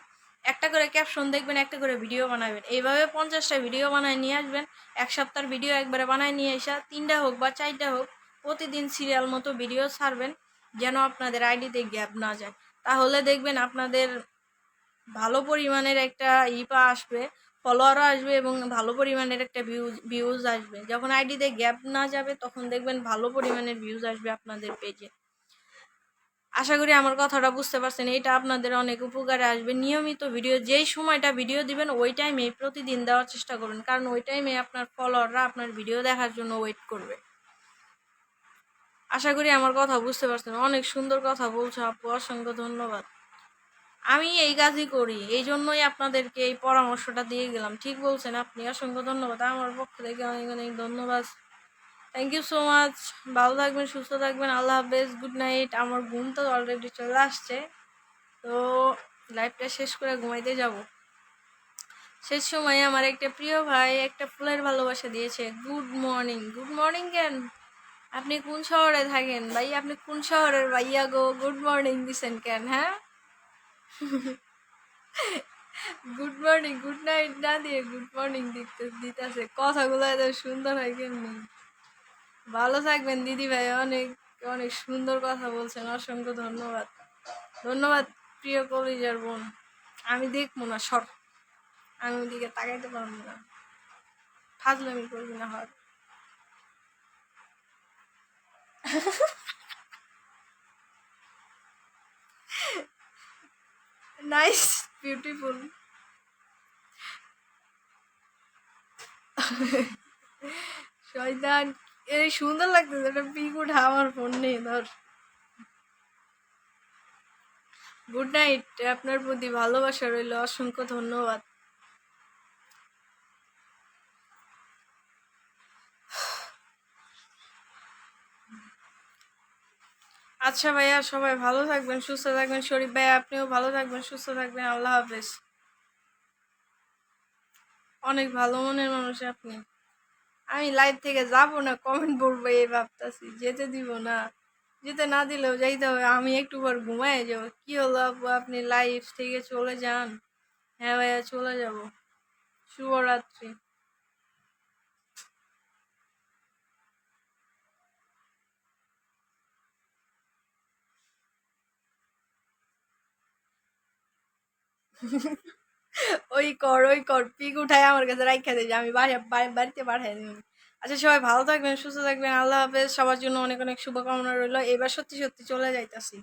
একটা করে ক্যাপশন দেখবেন, একটা করে ভিডিও বানাবেন। এইভাবে 50টা ভিডিও বানায় নিয়ে আসবেন। এক সপ্তাহের ভিডিও একবারে বানায় নিয়ে এসে 3টা হোক বা 4টা হোক প্রতিদিন সিরিয়াল মতো ভিডিও ছাড়বেন, যেন আপনাদের আইডিতে গ্যাপ না যায়। তাহলে দেখবেন আপনাদের ভালো পরিমাণের একটা আসবে, ফলোয়ারও আসবে এবং ভালো পরিমাণের একটা ভিউজ আসবে। যখন আইডিতে গ্যাপ না যাবে তখন দেখবেন ভালো পরিমাণের ভিউজ আসবে আপনাদের পেজে। আশা করি আমার কথাটা বুঝতে পারছেন। এটা আপনাদের অনেক উপকারে আসবে। নিয়মিত ভিডিও, যেই সময়টা ভিডিও দিবেন ওই টাইমে প্রতিদিন দেওয়ার চেষ্টা করুন, কারণ ওই টাইমে আপনার ফলোয়াররা আপনার ভিডিও দেখার জন্য ওয়েট করবে। আশা করি আমার কথা বুঝতে পারছেন। অনেক সুন্দর কথা বলছো আপু, অসংখ্য ধন্যবাদ। আমি এই কাজই করি, এই জন্যই আপনাদেরকে এই পরামর্শটা দিয়ে গেলাম। ঠিক বলছেন আপনি, অসংখ্য ধন্যবাদ। আমার পক্ষ থেকে অনেক অনেক ধন্যবাদ। Thank you so much. ভালো থাকবেন, সুস্থ থাকবেন। আল্লাহ হাফেজ, গুড নাইট। আমার ঘুম তো অলরেডি চলে আসছে, তো লাইভটা শেষ করে ঘুমাইতে যাব। শেষ সময়ে আমার একটা প্রিয় ভাই একটা ফুলের ভালোবাসা দিয়েছে। Good morning. গুড মর্নিং কেন? আপনি কোন শহরে থাকেন ভাই? আপনি কোন শহরের ভাইয়া গো? গুড মর্নিং দিছেন কেন? হ্যাঁ, গুড মর্নিং গুড নাইট না দিয়ে গুড মর্নিং দিতেছে। কথাগুলো এত সুন্দর হয় কেমনি? ভালো থাকবেন দিদি ভাই, অনেক অনেক সুন্দর কথা বলছেন। অসংখ্য ধন্যবাদ। ধন্যবাদ প্রিয় কলিজার বোন। আমি দেখবো না, সর। আমি ওদিকে তাকাইতে পারবো না। ফাজলামি করবি না, হর। Nice, beautiful. শয়তান, এই সুন্দর লাগতেছে। একটা পিক উঠা আমার ফোন নেই, ধর। Good night. আপনার প্রতি ভালোবাসা রইল, অসংখ্য ধন্যবাদ। আচ্ছা ভাইয়া, সবাই ভালো থাকবেন, সুস্থ থাকবেন। শরীফ ভাইয়া আপনিও ভালো থাকবেন, সুস্থ থাকবেন। আল্লাহ হাফেজ। অনেক ভালো মনের মানুষ আপনি। আমি লাইভ থেকে যাব না, কমেন্ট পড়বো এই ভাবতাছি। যেতে দিব না, যেতে না দিলেও যাইতে হবে। আমি একটু পর ঘুমায় যাবো। কি হলো আপু, আপনি লাইভ থেকে চলে যান? হ্যাঁ ভাইয়া, চলে যাব। শুভরাত্রি। ওই কর পিক উঠায় আমার কাছে রাইখা দিয়ে, আমি বাড়িতে পাঠাই দিব। আচ্ছা, সবাই ভালো থাকবেন, সুস্থ থাকবেন। আল্লাহ হাফেজ। সবার জন্য অনেক অনেক শুভকামনা রইলো। এবার সত্যি সত্যি চলে যাইতাছি।